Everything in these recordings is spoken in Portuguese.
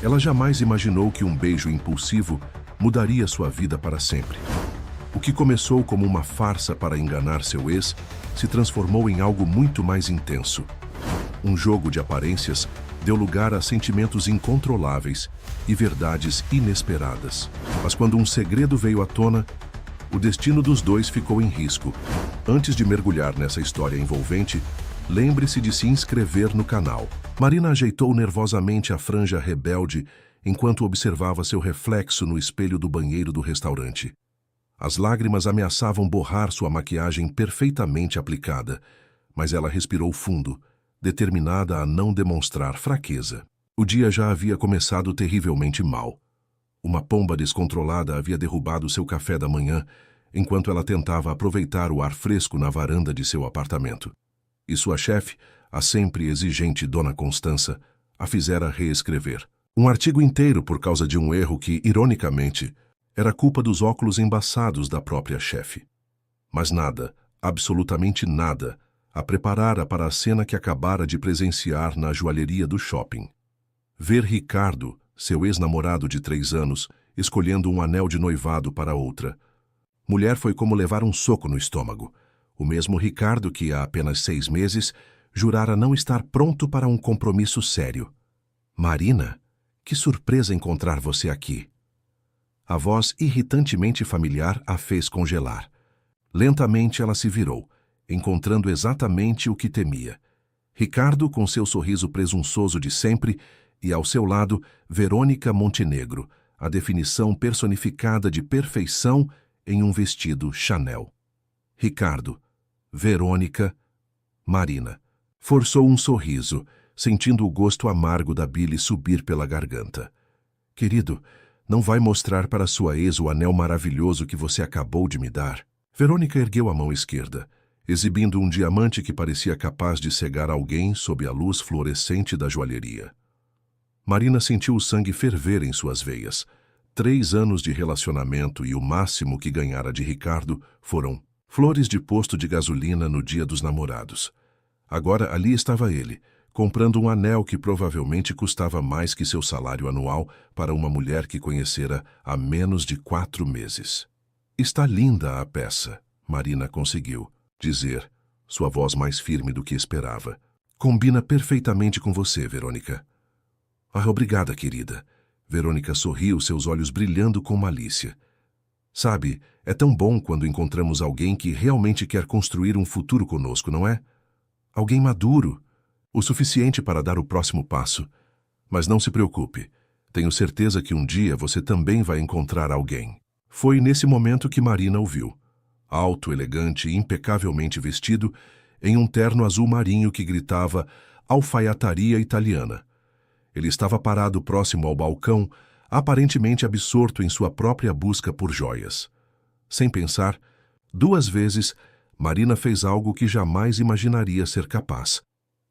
Ela jamais imaginou que um beijo impulsivo mudaria sua vida para sempre. O que começou como uma farsa para enganar seu ex se transformou em algo muito mais intenso. Um jogo de aparências deu lugar a sentimentos incontroláveis e verdades inesperadas. Mas quando um segredo veio à tona, o destino dos dois ficou em risco. Antes de mergulhar nessa história envolvente, lembre-se de se inscrever no canal. Marina ajeitou nervosamente a franja rebelde enquanto observava seu reflexo no espelho do banheiro do restaurante. As lágrimas ameaçavam borrar sua maquiagem perfeitamente aplicada, mas ela respirou fundo, determinada a não demonstrar fraqueza. O dia já havia começado terrivelmente mal. Uma pomba descontrolada havia derrubado seu café da manhã, enquanto ela tentava aproveitar o ar fresco na varanda de seu apartamento. E sua chefe, a sempre exigente Dona Constança, a fizera reescrever um artigo inteiro por causa de um erro que, ironicamente, era culpa dos óculos embaçados da própria chefe. Mas nada, absolutamente nada, a preparara para a cena que acabara de presenciar na joalheria do shopping. Ver Ricardo, seu ex-namorado de 3 anos, escolhendo um anel de noivado para outra. Mulher foi como levar um soco no estômago. O mesmo Ricardo que, há apenas 6 meses, jurara não estar pronto para um compromisso sério. Marina, que surpresa encontrar você aqui. A voz irritantemente familiar a fez congelar. Lentamente ela se virou, encontrando exatamente o que temia. Ricardo com seu sorriso presunçoso de sempre e, ao seu lado, Verônica Montenegro, a definição personificada de perfeição em um vestido Chanel. Ricardo, Verônica, Marina. Forçou um sorriso, sentindo o gosto amargo da bile subir pela garganta. Querido, não vai mostrar para sua ex o anel maravilhoso que você acabou de me dar? Verônica ergueu a mão esquerda, exibindo um diamante que parecia capaz de cegar alguém sob a luz fluorescente da joalheria. Marina sentiu o sangue ferver em suas veias. 3 anos de relacionamento e o máximo que ganhara de Ricardo foram flores de posto de gasolina no dia dos namorados. Agora ali estava ele, comprando um anel que provavelmente custava mais que seu salário anual para uma mulher que conhecera há menos de 4 meses. Está linda a peça, Marina conseguiu dizer, sua voz mais firme do que esperava. Combina perfeitamente com você, Verônica. Ah, obrigada, querida. Verônica sorriu, seus olhos brilhando com malícia. Sabe, é tão bom quando encontramos alguém que realmente quer construir um futuro conosco, não é? Alguém maduro, o suficiente para dar o próximo passo. Mas não se preocupe, tenho certeza que um dia você também vai encontrar alguém. Foi nesse momento que Marina o viu. Alto, elegante e impecavelmente vestido, em um terno azul marinho que gritava alfaiataria italiana. Ele estava parado próximo ao balcão, aparentemente absorto em sua própria busca por joias. Sem pensar, 2 vezes, Marina fez algo que jamais imaginaria ser capaz.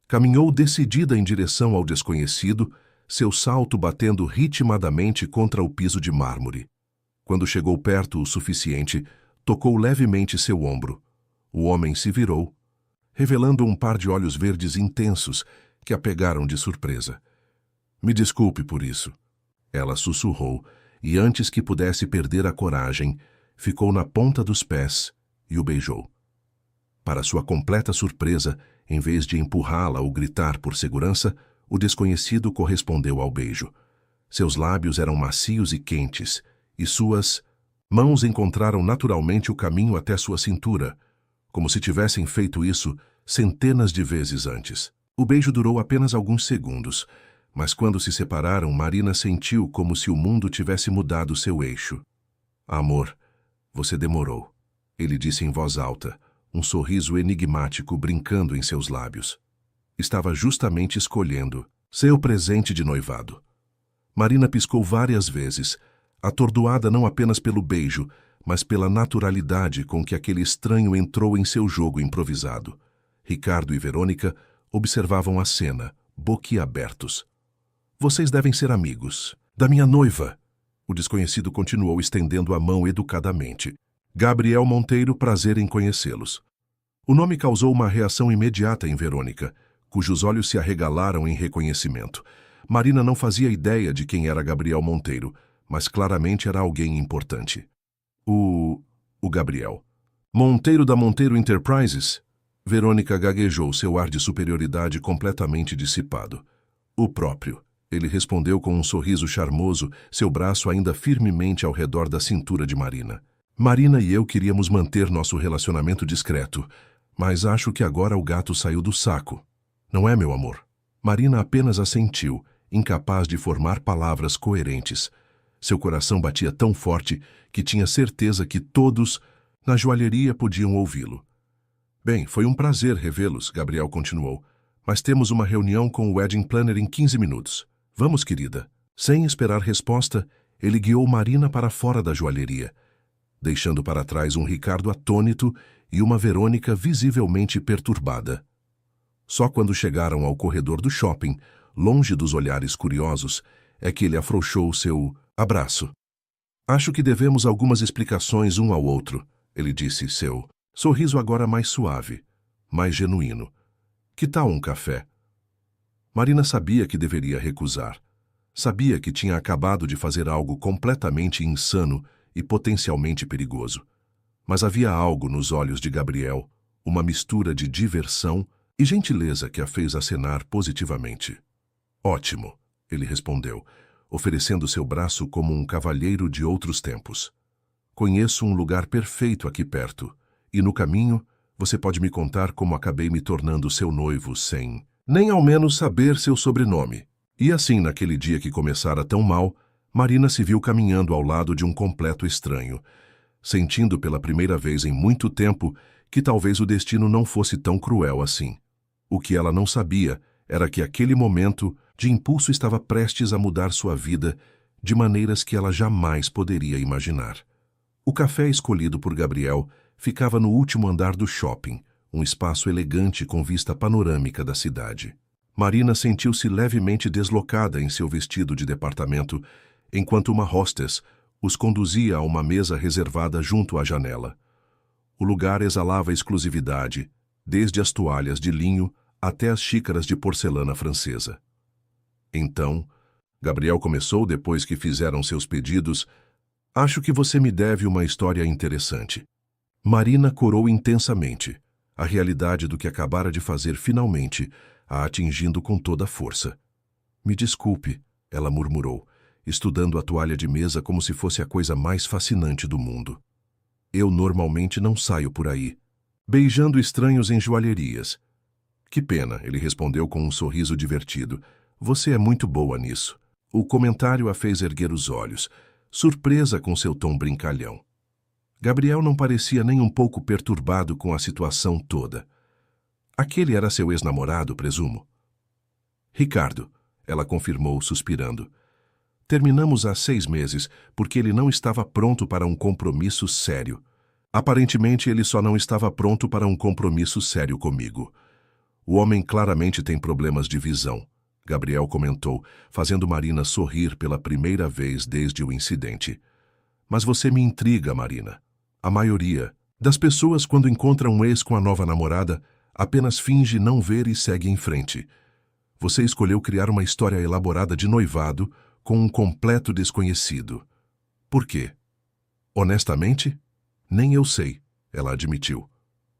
Caminhou decidida em direção ao desconhecido, seu salto batendo ritmadamente contra o piso de mármore. Quando chegou perto o suficiente, tocou levemente seu ombro. O homem se virou, revelando um par de olhos verdes intensos que a pegaram de surpresa. Me desculpe por isso. Ela sussurrou, e antes que pudesse perder a coragem, ficou na ponta dos pés e o beijou. Para sua completa surpresa, em vez de empurrá-la ou gritar por segurança, o desconhecido correspondeu ao beijo. Seus lábios eram macios e quentes, e suas mãos encontraram naturalmente o caminho até sua cintura, como se tivessem feito isso centenas de vezes antes. O beijo durou apenas alguns segundos, mas quando se separaram, Marina sentiu como se o mundo tivesse mudado seu eixo. Amor, você demorou, ele disse em voz alta, um sorriso enigmático brincando em seus lábios. Estava justamente escolhendo seu presente de noivado. Marina piscou várias vezes, atordoada não apenas pelo beijo, mas pela naturalidade com que aquele estranho entrou em seu jogo improvisado. Ricardo e Verônica observavam a cena, boquiabertos. Vocês devem ser amigos. Da minha noiva. O desconhecido continuou estendendo a mão educadamente. Gabriel Monteiro, prazer em conhecê-los. O nome causou uma reação imediata em Verônica, cujos olhos se arregalaram em reconhecimento. Marina não fazia ideia de quem era Gabriel Monteiro, mas claramente era alguém importante. O Gabriel. Monteiro da Monteiro Enterprises? Verônica gaguejou, seu ar de superioridade completamente dissipado. O próprio. Ele respondeu com um sorriso charmoso, seu braço ainda firmemente ao redor da cintura de Marina. Marina e eu queríamos manter nosso relacionamento discreto, mas acho que agora o gato saiu do saco. Não é, meu amor? Marina apenas assentiu, incapaz de formar palavras coerentes. Seu coração batia tão forte que tinha certeza que todos na joalheria podiam ouvi-lo. Bem, foi um prazer revê-los, Gabriel continuou, mas temos uma reunião com o Wedding Planner em 15 minutos. Vamos, querida. Sem esperar resposta, ele guiou Marina para fora da joalheria, deixando para trás um Ricardo atônito e uma Verônica visivelmente perturbada. Só quando chegaram ao corredor do shopping, longe dos olhares curiosos, é que ele afrouxou seu abraço. Acho que devemos algumas explicações um ao outro, ele disse, seu sorriso agora mais suave, mais genuíno. Que tal um café? Marina sabia que deveria recusar. Sabia que tinha acabado de fazer algo completamente insano e potencialmente perigoso. Mas havia algo nos olhos de Gabriel, uma mistura de diversão e gentileza que a fez acenar positivamente. Ótimo, ele respondeu, oferecendo seu braço como um cavalheiro de outros tempos. Conheço um lugar perfeito aqui perto, e no caminho você pode me contar como acabei me tornando seu noivo sem nem ao menos saber seu sobrenome. E assim, naquele dia que começara tão mal, Marina se viu caminhando ao lado de um completo estranho, sentindo pela primeira vez em muito tempo que talvez o destino não fosse tão cruel assim. O que ela não sabia era que aquele momento de impulso estava prestes a mudar sua vida de maneiras que ela jamais poderia imaginar. O café escolhido por Gabriel ficava no último andar do shopping, um espaço elegante com vista panorâmica da cidade. Marina sentiu-se levemente deslocada em seu vestido de departamento, enquanto uma hostess os conduzia a uma mesa reservada junto à janela. O lugar exalava exclusividade, desde as toalhas de linho até as xícaras de porcelana francesa. Então, Gabriel começou depois que fizeram seus pedidos. Acho que você me deve uma história interessante. Marina corou intensamente, a realidade do que acabara de fazer finalmente, a atingindo com toda a força. Me desculpe, ela murmurou, estudando a toalha de mesa como se fosse a coisa mais fascinante do mundo. Eu normalmente não saio por aí, beijando estranhos em joalherias. Que pena, ele respondeu com um sorriso divertido. Você é muito boa nisso. O comentário a fez erguer os olhos, surpresa com seu tom brincalhão. Gabriel não parecia nem um pouco perturbado com a situação toda. Aquele era seu ex-namorado, presumo. Ricardo, ela confirmou, suspirando. Terminamos há 6 meses, porque ele não estava pronto para um compromisso sério. Aparentemente, ele só não estava pronto para um compromisso sério comigo. O homem claramente tem problemas de visão, Gabriel comentou, fazendo Marina sorrir pela primeira vez desde o incidente. Mas você me intriga, Marina. A maioria das pessoas, quando encontram um ex com a nova namorada, apenas finge não ver e segue em frente. Você escolheu criar uma história elaborada de noivado com um completo desconhecido. Por quê? Honestamente, nem eu sei, ela admitiu.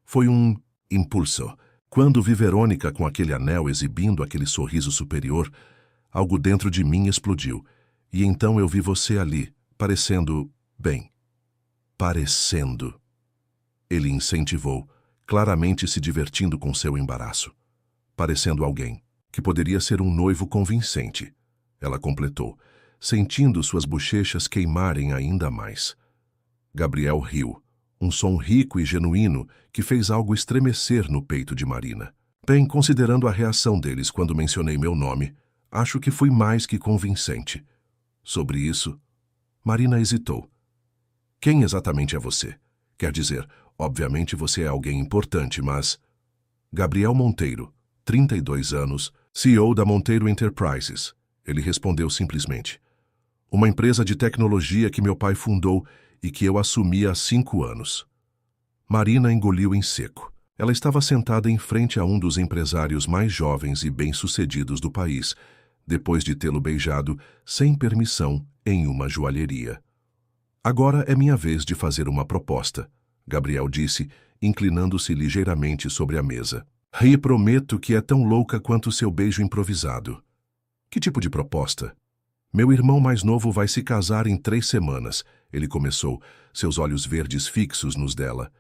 Foi um impulso. Quando vi Verônica com aquele anel exibindo aquele sorriso superior, algo dentro de mim explodiu. E então eu vi você ali, parecendo... bem... parecendo. Ele incentivou, claramente se divertindo com seu embaraço. Parecendo alguém, que poderia ser um noivo convincente. Ela completou, sentindo suas bochechas queimarem ainda mais. Gabriel riu, um som rico e genuíno que fez algo estremecer no peito de Marina. Bem, considerando a reação deles quando mencionei meu nome, acho que fui mais que convincente. Sobre isso, Marina hesitou. Quem exatamente é você? Quer dizer, obviamente você é alguém importante, mas... Gabriel Monteiro, 32 anos, CEO da Monteiro Enterprises. Ele respondeu simplesmente. Uma empresa de tecnologia que meu pai fundou e que eu assumi há 5 anos. Marina engoliu em seco. Ela estava sentada em frente a um dos empresários mais jovens e bem-sucedidos do país, depois de tê-lo beijado, sem permissão, em uma joalheria. Agora é minha vez de fazer uma proposta, Gabriel disse, inclinando-se ligeiramente sobre a mesa. E prometo que é tão louca quanto seu beijo improvisado. Que tipo de proposta? Meu irmão mais novo vai se casar em 3 semanas, ele começou, seus olhos verdes fixos nos dela.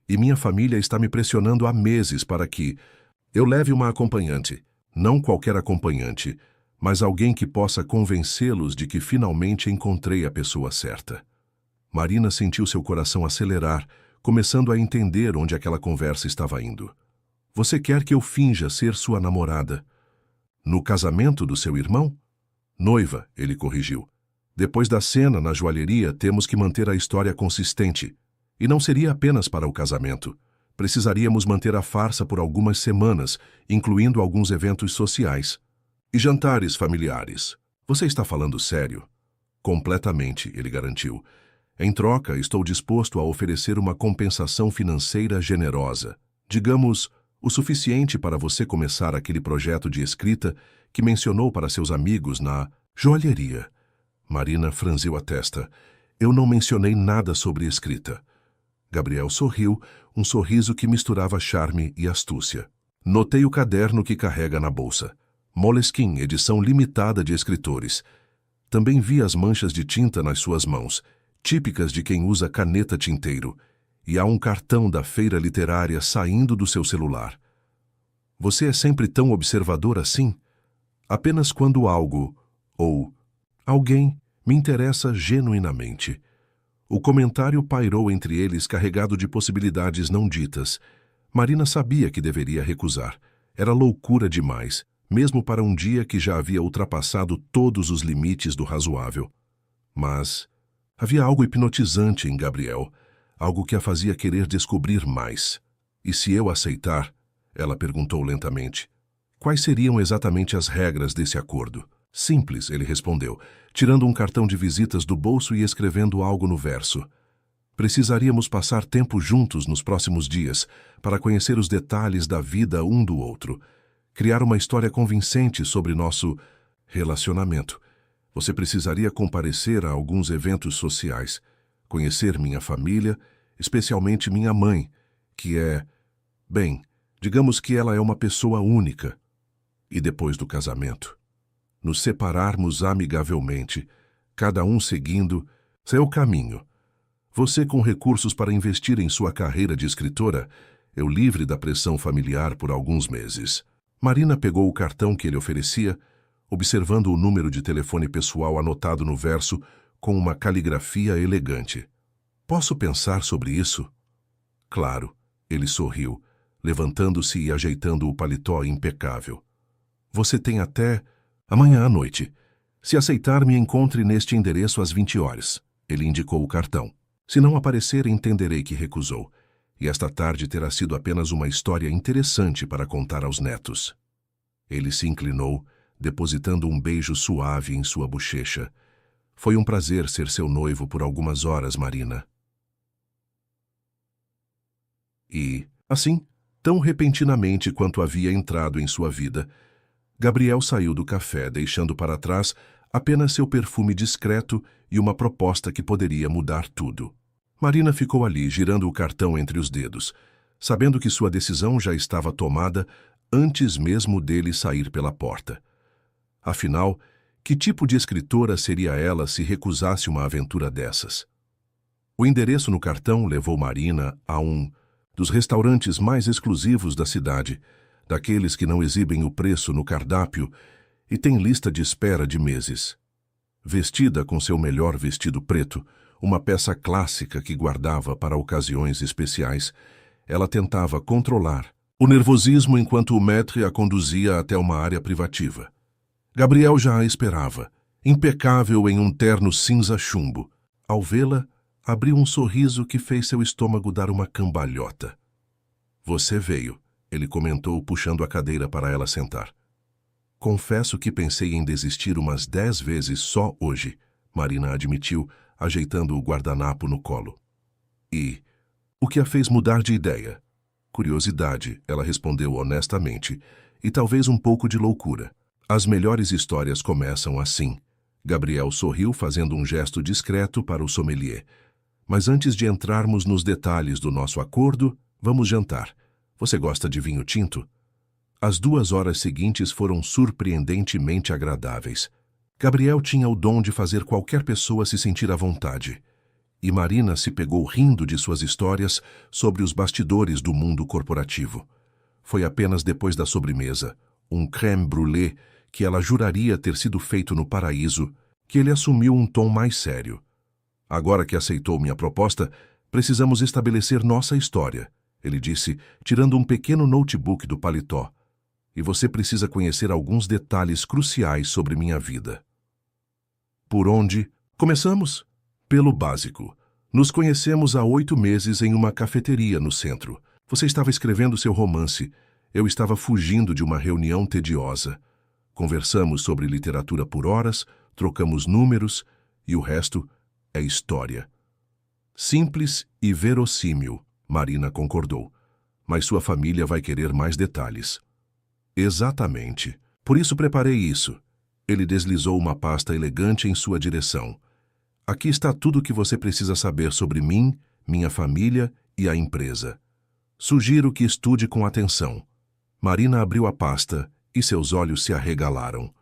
E minha família está me pressionando há meses para que eu leve uma acompanhante. Não qualquer acompanhante, mas alguém que possa convencê-los de que finalmente encontrei a pessoa certa. Marina sentiu seu coração acelerar, começando a entender onde aquela conversa estava indo. Você quer que eu finja ser sua namorada? No casamento do seu irmão? Noiva, ele corrigiu. Depois da cena na joalheria, temos que manter a história consistente. E não seria apenas para o casamento. Precisaríamos manter a farsa por algumas semanas, incluindo alguns eventos sociais. E jantares familiares. Você está falando sério? Completamente, ele garantiu. Em troca, estou disposto a oferecer uma compensação financeira generosa. Digamos, o suficiente para você começar aquele projeto de escrita que mencionou para seus amigos na joalheria. Marina franziu a testa. Eu não mencionei nada sobre escrita. Gabriel sorriu, um sorriso que misturava charme e astúcia. Notei o caderno que carrega na bolsa. Moleskine, edição limitada de escritores. Também vi as manchas de tinta nas suas mãos, típicas de quem usa caneta tinteiro. E há um cartão da feira literária saindo do seu celular. Você é sempre tão observador assim? Apenas quando algo, ou alguém, me interessa genuinamente. O comentário pairou entre eles carregado de possibilidades não ditas. Marina sabia que deveria recusar. Era loucura demais, mesmo para um dia que já havia ultrapassado todos os limites do razoável. Mas havia algo hipnotizante em Gabriel, algo que a fazia querer descobrir mais. E se eu aceitar? Ela perguntou lentamente. Quais seriam exatamente as regras desse acordo? Simples, ele respondeu, tirando um cartão de visitas do bolso e escrevendo algo no verso. Precisaríamos passar tempo juntos nos próximos dias para conhecer os detalhes da vida um do outro. Criar uma história convincente sobre nosso relacionamento. Você precisaria comparecer a alguns eventos sociais, conhecer minha família, especialmente minha mãe, que é, bem, digamos que ela é uma pessoa única. E depois do casamento, nos separarmos amigavelmente, cada um seguindo seu caminho. Você com recursos para investir em sua carreira de escritora, eu livre da pressão familiar por alguns meses. Marina pegou o cartão que ele oferecia, observando o número de telefone pessoal anotado no verso com uma caligrafia elegante. Posso pensar sobre isso? Claro, ele sorriu, levantando-se e ajeitando o paletó impecável. Você tem até amanhã à noite. Se aceitar, me encontre neste endereço às 20 horas. Ele indicou o cartão. Se não aparecer, entenderei que recusou. E esta tarde terá sido apenas uma história interessante para contar aos netos. Ele se inclinou, depositando um beijo suave em sua bochecha. Foi um prazer ser seu noivo por algumas horas, Marina. E, assim, tão repentinamente quanto havia entrado em sua vida, Gabriel saiu do café, deixando para trás apenas seu perfume discreto e uma proposta que poderia mudar tudo. Marina ficou ali, girando o cartão entre os dedos, sabendo que sua decisão já estava tomada antes mesmo dele sair pela porta. Afinal, que tipo de escritora seria ela se recusasse uma aventura dessas? O endereço no cartão levou Marina a um dos restaurantes mais exclusivos da cidade, daqueles que não exibem o preço no cardápio e têm lista de espera de meses. Vestida com seu melhor vestido preto, uma peça clássica que guardava para ocasiões especiais, ela tentava controlar o nervosismo enquanto o maître a conduzia até uma área privativa. Gabriel já a esperava, impecável em um terno cinza chumbo. Ao vê-la, abriu um sorriso que fez seu estômago dar uma cambalhota. Você veio, ele comentou, puxando a cadeira para ela sentar. Confesso que pensei em desistir umas 10 vezes só hoje, Marina admitiu, ajeitando o guardanapo no colo. E o que a fez mudar de ideia? Curiosidade, ela respondeu honestamente, e talvez um pouco de loucura. As melhores histórias começam assim. Gabriel sorriu fazendo um gesto discreto para o sommelier. Mas antes de entrarmos nos detalhes do nosso acordo, vamos jantar. Você gosta de vinho tinto? As 2 horas seguintes foram surpreendentemente agradáveis. Gabriel tinha o dom de fazer qualquer pessoa se sentir à vontade. E Marina se pegou rindo de suas histórias sobre os bastidores do mundo corporativo. Foi apenas depois da sobremesa, um crème brûlée que ela juraria ter sido feito no paraíso, que ele assumiu um tom mais sério. Agora que aceitou minha proposta, precisamos estabelecer nossa história, ele disse, tirando um pequeno notebook do paletó. E você precisa conhecer alguns detalhes cruciais sobre minha vida. Por onde? Começamos? Pelo básico. Nos conhecemos há 8 meses em uma cafeteria no centro. Você estava escrevendo seu romance. Eu estava fugindo de uma reunião tediosa. Conversamos sobre literatura por horas, trocamos números e o resto é história. Simples e verossímil, Marina concordou. Mas sua família vai querer mais detalhes. Exatamente. Por isso preparei isso. Ele deslizou uma pasta elegante em sua direção. Aqui está tudo o que você precisa saber sobre mim, minha família e a empresa. Sugiro que estude com atenção. Marina abriu a pasta e seus olhos se arregalaram.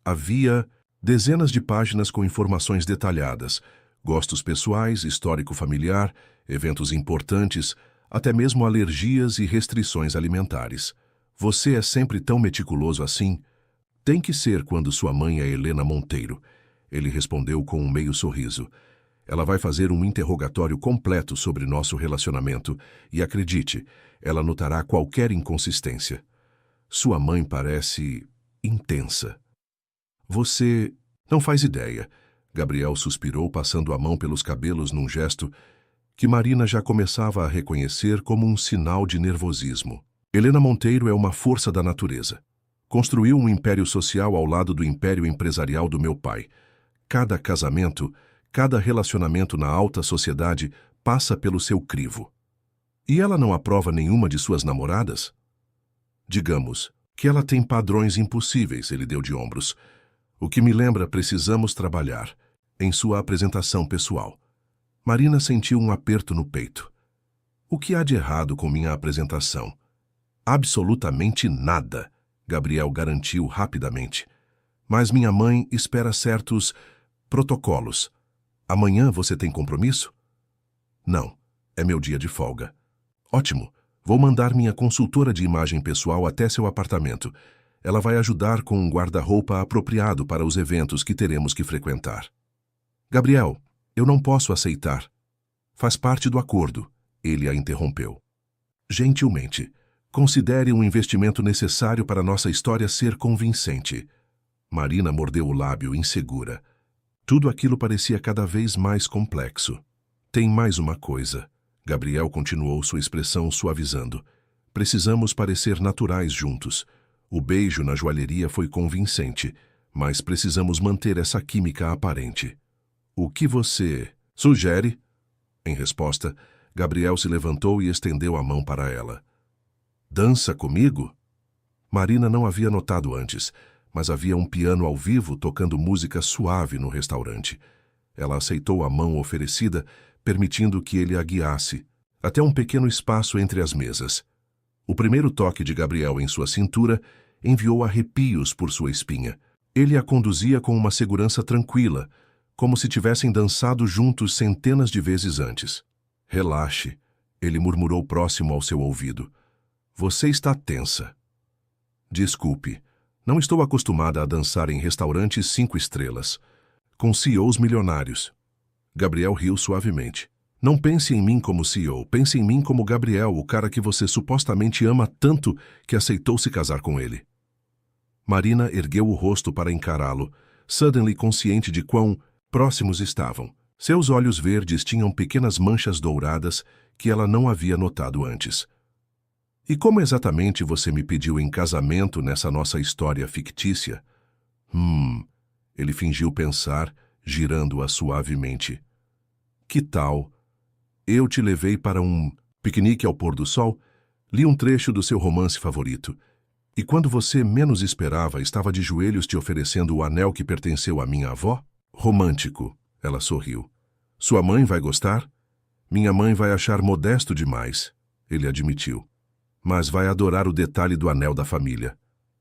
Havia dezenas de páginas com informações detalhadas, gostos pessoais, histórico familiar, eventos importantes, até mesmo alergias e restrições alimentares. Você é sempre tão meticuloso assim? Tem que ser quando sua mãe é Helena Monteiro. Ele respondeu com um meio sorriso. Ela vai fazer um interrogatório completo sobre nosso relacionamento e, acredite, ela notará qualquer inconsistência. Sua mãe parece intensa. Você não faz ideia. Gabriel suspirou, passando a mão pelos cabelos num gesto que Marina já começava a reconhecer como um sinal de nervosismo. Helena Monteiro é uma força da natureza. Construiu um império social ao lado do império empresarial do meu pai. Cada casamento, cada relacionamento na alta sociedade passa pelo seu crivo. E ela não aprova nenhuma de suas namoradas? Digamos que ela tem padrões impossíveis, ele deu de ombros. O que me lembra, precisamos trabalhar em sua apresentação pessoal. Marina sentiu um aperto no peito. O que há de errado com minha apresentação? Absolutamente nada, Gabriel garantiu rapidamente. Mas minha mãe espera certos protocolos. Amanhã você tem compromisso? Não, é meu dia de folga. Ótimo, vou mandar minha consultora de imagem pessoal até seu apartamento. Ela vai ajudar com um guarda-roupa apropriado para os eventos que teremos que frequentar. Gabriel, eu não posso aceitar. Faz parte do acordo, ele a interrompeu. Gentilmente, considere um investimento necessário para nossa história ser convincente. Marina mordeu o lábio, insegura. Tudo aquilo parecia cada vez mais complexo. Tem mais uma coisa. Gabriel continuou sua expressão suavizando. Precisamos parecer naturais juntos. O beijo na joalheria foi convincente, mas precisamos manter essa química aparente. O que você sugere? Em resposta, Gabriel se levantou e estendeu a mão para ela. Dança comigo? Marina não havia notado antes, mas havia um piano ao vivo tocando música suave no restaurante. Ela aceitou a mão oferecida, permitindo que ele a guiasse, até um pequeno espaço entre as mesas. O primeiro toque de Gabriel em sua cintura enviou arrepios por sua espinha. Ele a conduzia com uma segurança tranquila, como se tivessem dançado juntos centenas de vezes antes. Relaxe, ele murmurou próximo ao seu ouvido. Você está tensa. Desculpe, não estou acostumada a dançar em restaurantes 5 estrelas, com CEOs milionários. Gabriel riu suavemente. Não pense em mim como CEO, pense em mim como Gabriel, o cara que você supostamente ama tanto que aceitou se casar com ele. Marina ergueu o rosto para encará-lo, suddenly consciente de quão próximos estavam. Seus olhos verdes tinham pequenas manchas douradas que ela não havia notado antes. E como exatamente você me pediu em casamento nessa nossa história fictícia? Ele fingiu pensar, girando-a suavemente. Que tal? Eu te levei para um piquenique ao pôr do sol, li um trecho do seu romance favorito, E quando você menos esperava, estava de joelhos te oferecendo o anel que pertenceu à minha avó? Romântico, ela sorriu. Sua mãe vai gostar? Minha mãe vai achar modesto demais, ele admitiu. Mas vai adorar o detalhe do anel da família.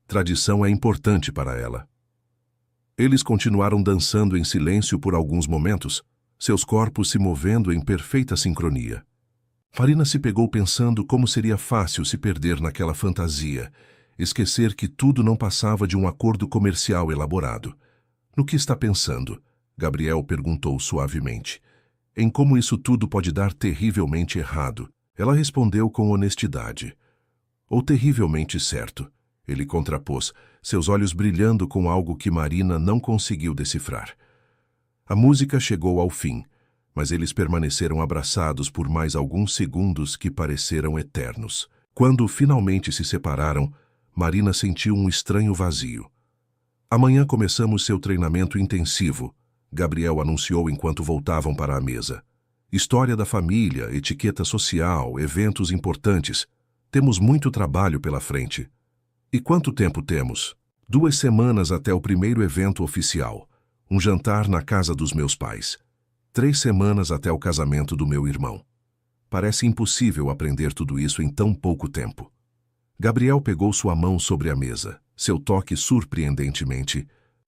Tradição é importante para ela. Eles continuaram dançando em silêncio por alguns momentos, seus corpos se movendo em perfeita sincronia. Marina se pegou pensando como seria fácil se perder naquela fantasia, esquecer que tudo não passava de um acordo comercial elaborado. No que está pensando? Gabriel perguntou suavemente. Em como isso tudo pode dar terrivelmente errado. Ela respondeu com honestidade. Ou terrivelmente certo, ele contrapôs, seus olhos brilhando com algo que Marina não conseguiu decifrar. A música chegou ao fim, mas eles permaneceram abraçados por mais alguns segundos que pareceram eternos. Quando finalmente se separaram, Marina sentiu um estranho vazio. Amanhã começamos seu treinamento intensivo, Gabriel anunciou enquanto voltavam para a mesa. História da família, etiqueta social, eventos importantes. Temos muito trabalho pela frente. E quanto tempo temos? 2 semanas até o primeiro evento oficial. Um jantar na casa dos meus pais. 3 semanas até o casamento do meu irmão. Parece impossível aprender tudo isso em tão pouco tempo. Gabriel pegou sua mão sobre a mesa, seu toque surpreendentemente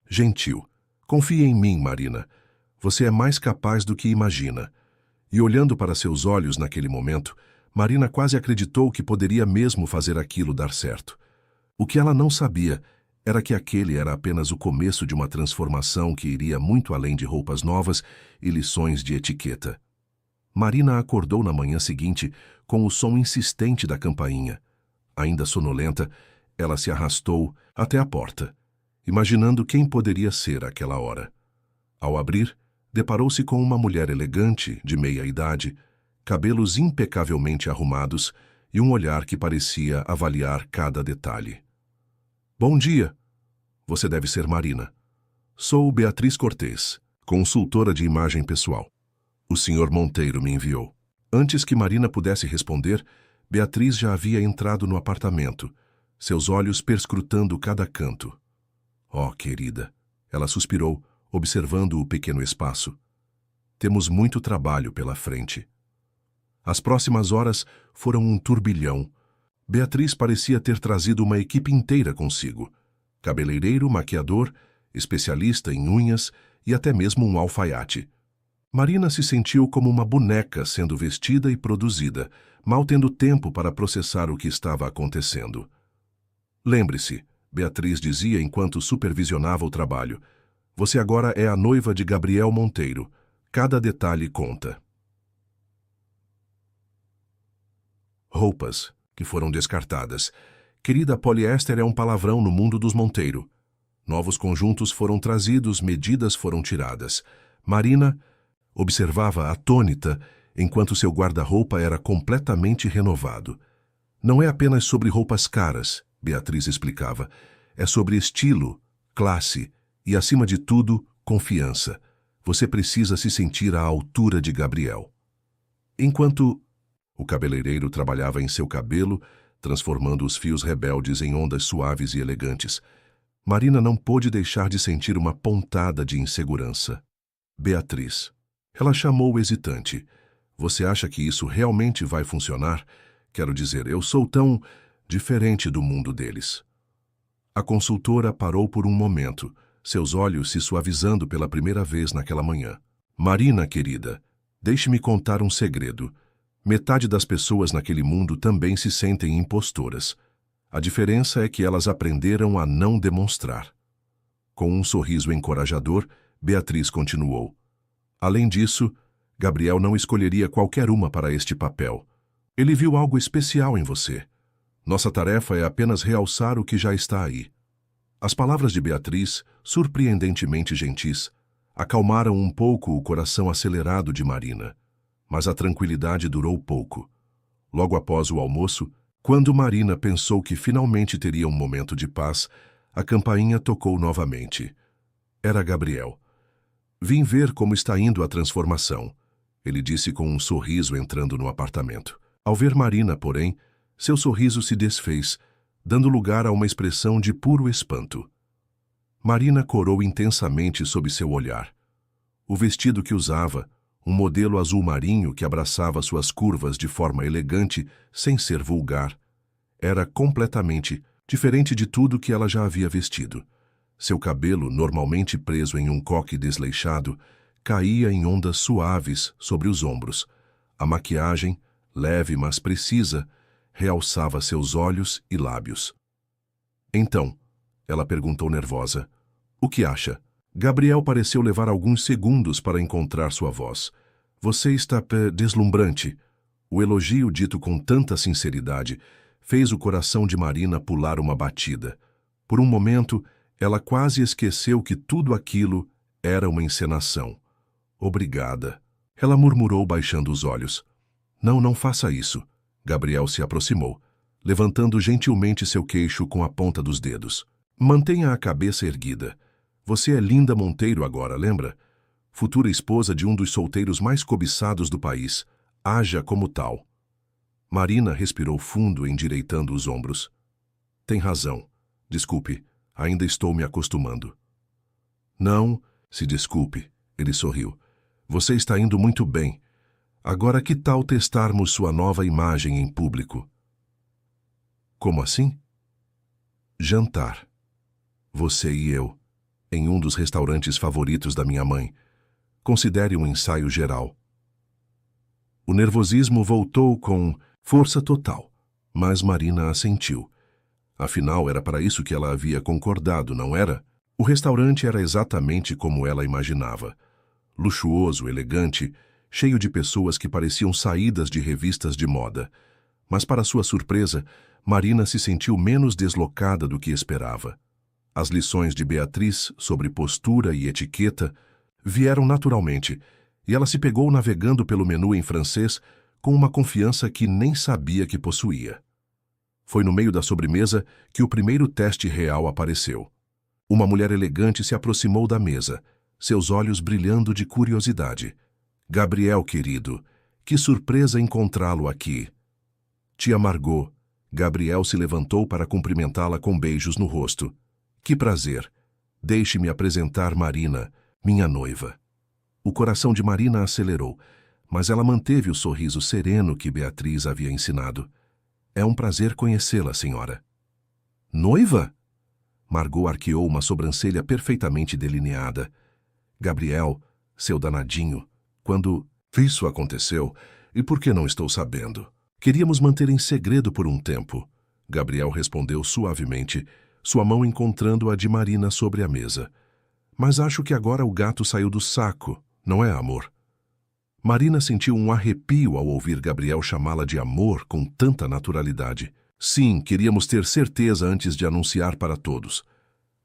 gentil. Confie em mim, Marina. Você é mais capaz do que imagina. E olhando para seus olhos naquele momento, Marina quase acreditou que poderia mesmo fazer aquilo dar certo. O que ela não sabia era que aquele era apenas o começo de uma transformação que iria muito além de roupas novas e lições de etiqueta. Marina acordou na manhã seguinte com o som insistente da campainha. Ainda sonolenta, ela se arrastou até a porta, imaginando quem poderia ser àquela hora. Ao abrir, deparou-se com uma mulher elegante, de meia-idade, cabelos impecavelmente arrumados e um olhar que parecia avaliar cada detalhe. Bom dia. Você deve ser Marina. Sou Beatriz Cortês, consultora de imagem pessoal. O Sr. Monteiro me enviou. Antes que Marina pudesse responder, Beatriz já havia entrado no apartamento, seus olhos perscrutando cada canto. Oh, querida, ela suspirou, observando o pequeno espaço. Temos muito trabalho pela frente. As próximas horas foram um turbilhão. Beatriz parecia ter trazido uma equipe inteira consigo. Cabeleireiro, maquiador, especialista em unhas e até mesmo um alfaiate. Marina se sentiu como uma boneca sendo vestida e produzida, mal tendo tempo para processar o que estava acontecendo. Lembre-se, Beatriz dizia enquanto supervisionava o trabalho, você agora é a noiva de Gabriel Monteiro. Cada detalhe conta. Roupas, que foram descartadas. Querida, poliéster é um palavrão no mundo dos Monteiro. Novos conjuntos foram trazidos, medidas foram tiradas. Marina observava atônita enquanto seu guarda-roupa era completamente renovado. Não é apenas sobre roupas caras, Beatriz explicava. É sobre estilo, classe e, acima de tudo, confiança. Você precisa se sentir à altura de Gabriel. Enquanto o cabeleireiro trabalhava em seu cabelo, transformando os fios rebeldes em ondas suaves e elegantes, Marina não pôde deixar de sentir uma pontada de insegurança. Beatriz. Ela chamou hesitante. Você acha que isso realmente vai funcionar? Quero dizer, eu sou tão diferente do mundo deles. A consultora parou por um momento, seus olhos se suavizando pela primeira vez naquela manhã. Marina, querida, deixe-me contar um segredo. Metade das pessoas naquele mundo também se sentem impostoras. A diferença é que elas aprenderam a não demonstrar. Com um sorriso encorajador, Beatriz continuou. Além disso, Gabriel não escolheria qualquer uma para este papel. Ele viu algo especial em você. Nossa tarefa é apenas realçar o que já está aí. As palavras de Beatriz, surpreendentemente gentis, acalmaram um pouco o coração acelerado de Marina. Mas a tranquilidade durou pouco. Logo após o almoço, quando Marina pensou que finalmente teria um momento de paz, a campainha tocou novamente. Era Gabriel. Vim ver como está indo a transformação, ele disse com um sorriso entrando no apartamento. Ao ver Marina, porém, seu sorriso se desfez, dando lugar a uma expressão de puro espanto. Marina corou intensamente sob seu olhar. O vestido que usava, um modelo azul marinho que abraçava suas curvas de forma elegante, sem ser vulgar, era completamente diferente de tudo que ela já havia vestido. Seu cabelo, normalmente preso em um coque desleixado, caía em ondas suaves sobre os ombros. A maquiagem, leve mas precisa, realçava seus olhos e lábios. Então, ela perguntou nervosa, o que acha? Gabriel pareceu levar alguns segundos para encontrar sua voz. Você está deslumbrante. O elogio dito com tanta sinceridade fez o coração de Marina pular uma batida. Por um momento, ela quase esqueceu que tudo aquilo era uma encenação. Obrigada. Ela murmurou baixando os olhos. Não, não faça isso. Gabriel se aproximou, levantando gentilmente seu queixo com a ponta dos dedos. Mantenha a cabeça erguida. Você é Linda Monteiro agora, lembra? Futura esposa de um dos solteiros mais cobiçados do país. Haja como tal. Marina respirou fundo, endireitando os ombros. Tem razão. Desculpe, ainda estou me acostumando. Não, se desculpe, ele sorriu. Você está indo muito bem. Agora que tal testarmos sua nova imagem em público? Como assim? Jantar. Você e eu, em um dos restaurantes favoritos da minha mãe. Considere um ensaio geral. O nervosismo voltou com força total, mas Marina assentiu. Afinal, era para isso que ela havia concordado, não era? O restaurante era exatamente como ela imaginava. Luxuoso, elegante, cheio de pessoas que pareciam saídas de revistas de moda. Mas, para sua surpresa, Marina se sentiu menos deslocada do que esperava. As lições de Beatriz sobre postura e etiqueta vieram naturalmente, e ela se pegou navegando pelo menu em francês com uma confiança que nem sabia que possuía. Foi no meio da sobremesa que o primeiro teste real apareceu. Uma mulher elegante se aproximou da mesa, seus olhos brilhando de curiosidade. Gabriel, querido, que surpresa encontrá-lo aqui. Tia Margot. Gabriel se levantou para cumprimentá-la com beijos no rosto. Que prazer. Deixe-me apresentar Marina, minha noiva. O coração de Marina acelerou, mas ela manteve o sorriso sereno que Beatriz havia ensinado. É um prazer conhecê-la, senhora. Noiva? Margot arqueou uma sobrancelha perfeitamente delineada. Gabriel, seu danadinho, quando isso aconteceu, e por que não estou sabendo? Queríamos manter em segredo por um tempo. Gabriel respondeu suavemente, sua mão encontrando a de Marina sobre a mesa. Mas acho que agora o gato saiu do saco, não é, amor? Marina sentiu um arrepio ao ouvir Gabriel chamá-la de amor com tanta naturalidade. Sim, queríamos ter certeza antes de anunciar para todos.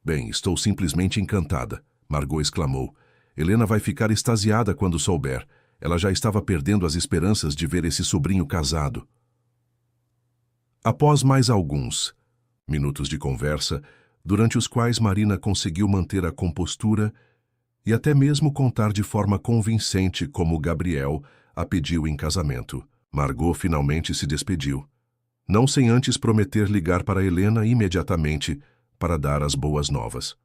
Bem, estou simplesmente encantada, Margot exclamou. Helena vai ficar extasiada quando souber. Ela já estava perdendo as esperanças de ver esse sobrinho casado. Após mais alguns minutos de conversa, durante os quais Marina conseguiu manter a compostura e até mesmo contar de forma convincente como Gabriel a pediu em casamento, Margot finalmente se despediu. Não sem antes prometer ligar para Helena imediatamente para dar as boas novas.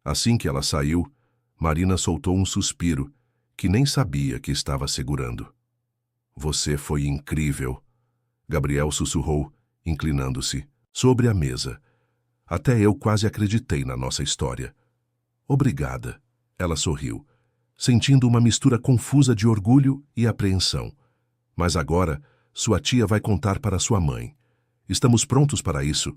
Assim que ela saiu, Marina soltou um suspiro que nem sabia que estava segurando. Você foi incrível, Gabriel sussurrou, inclinando-se sobre a mesa. Até eu quase acreditei na nossa história. Obrigada, ela sorriu, sentindo uma mistura confusa de orgulho e apreensão. Mas agora, sua tia vai contar para sua mãe. Estamos prontos para isso?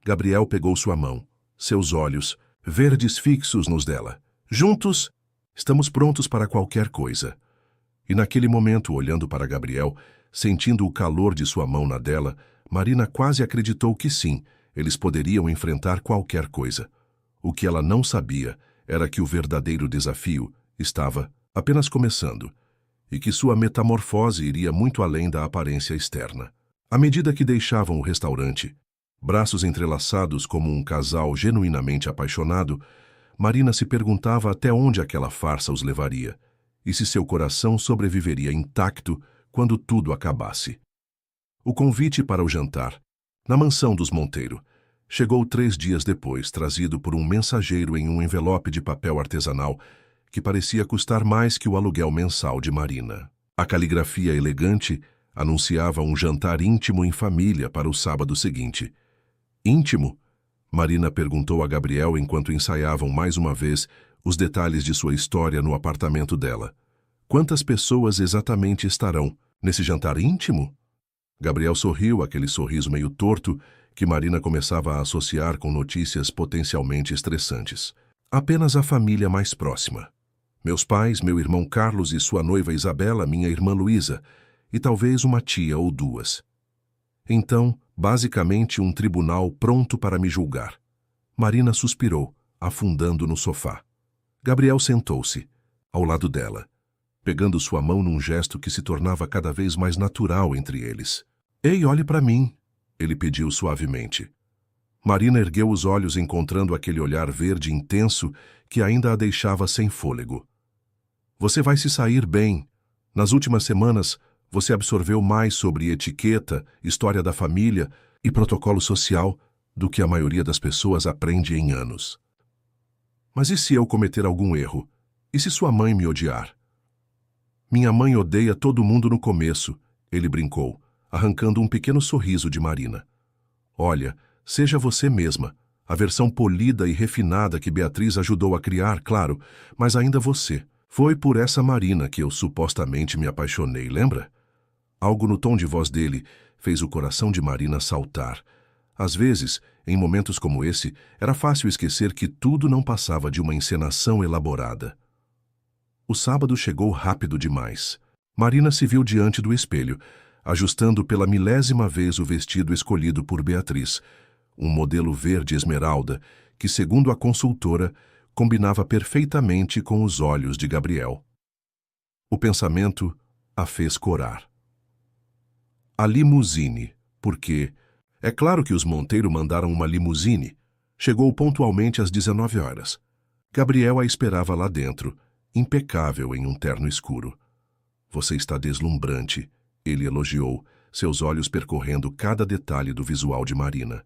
Gabriel pegou sua mão, seus olhos, verdes fixos nos dela. Juntos, estamos prontos para qualquer coisa. E naquele momento, olhando para Gabriel, sentindo o calor de sua mão na dela, Marina quase acreditou que sim, eles poderiam enfrentar qualquer coisa. O que ela não sabia era que o verdadeiro desafio estava apenas começando, e que sua metamorfose iria muito além da aparência externa. À medida que deixavam o restaurante, braços entrelaçados como um casal genuinamente apaixonado, Marina se perguntava até onde aquela farsa os levaria, e se seu coração sobreviveria intacto quando tudo acabasse. O convite para o jantar, Na mansão dos Monteiro, chegou 3 dias depois, trazido por um mensageiro em um envelope de papel artesanal que parecia custar mais que o aluguel mensal de Marina. A caligrafia elegante anunciava um jantar íntimo em família para o sábado seguinte. Íntimo? Marina perguntou a Gabriel enquanto ensaiavam mais uma vez os detalhes de sua história no apartamento dela. Quantas pessoas exatamente estarão nesse jantar íntimo? Gabriel sorriu, aquele sorriso meio torto que Marina começava a associar com notícias potencialmente estressantes. Apenas a família mais próxima. Meus pais, meu irmão Carlos e sua noiva Isabela, minha irmã Luísa, e talvez uma tia ou 2. Então, basicamente um tribunal pronto para me julgar. Marina suspirou, afundando no sofá. Gabriel sentou-se, ao lado dela, pegando sua mão num gesto que se tornava cada vez mais natural entre eles. Ei, olhe para mim, ele pediu suavemente. Marina ergueu os olhos encontrando aquele olhar verde intenso que ainda a deixava sem fôlego. Você vai se sair bem. Nas últimas semanas, você absorveu mais sobre etiqueta, história da família e protocolo social do que a maioria das pessoas aprende em anos. Mas e se eu cometer algum erro? E se sua mãe me odiar? Minha mãe odeia todo mundo no começo, ele brincou, arrancando um pequeno sorriso de Marina. Olha, seja você mesma, a versão polida e refinada que Beatriz ajudou a criar, claro, mas ainda você. Foi por essa Marina que eu supostamente me apaixonei, lembra? Algo no tom de voz dele fez o coração de Marina saltar. Às vezes, em momentos como esse, era fácil esquecer que tudo não passava de uma encenação elaborada. O sábado chegou rápido demais. Marina se viu diante do espelho, ajustando pela 1000ª vez o vestido escolhido por Beatriz, um modelo verde esmeralda que, segundo a consultora, combinava perfeitamente com os olhos de Gabriel. O pensamento a fez corar. A limusine, porque é claro que os Monteiro mandaram uma limusine. Chegou pontualmente às 19 horas. Gabriel a esperava lá dentro, impecável em um terno escuro. Você está deslumbrante, ele elogiou, seus olhos percorrendo cada detalhe do visual de Marina.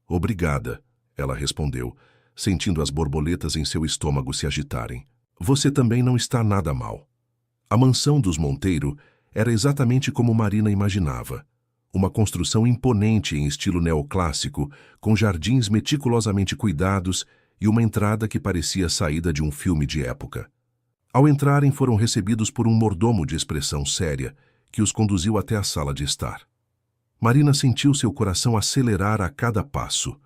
Obrigada, ela respondeu, sentindo as borboletas em seu estômago se agitarem. Você também não está nada mal. A mansão dos Monteiro era exatamente como Marina imaginava. Uma construção imponente em estilo neoclássico, com jardins meticulosamente cuidados e uma entrada que parecia saída de um filme de época. Ao entrarem, foram recebidos por um mordomo de expressão séria, que os conduziu até a sala de estar. Marina sentiu seu coração acelerar a cada passo.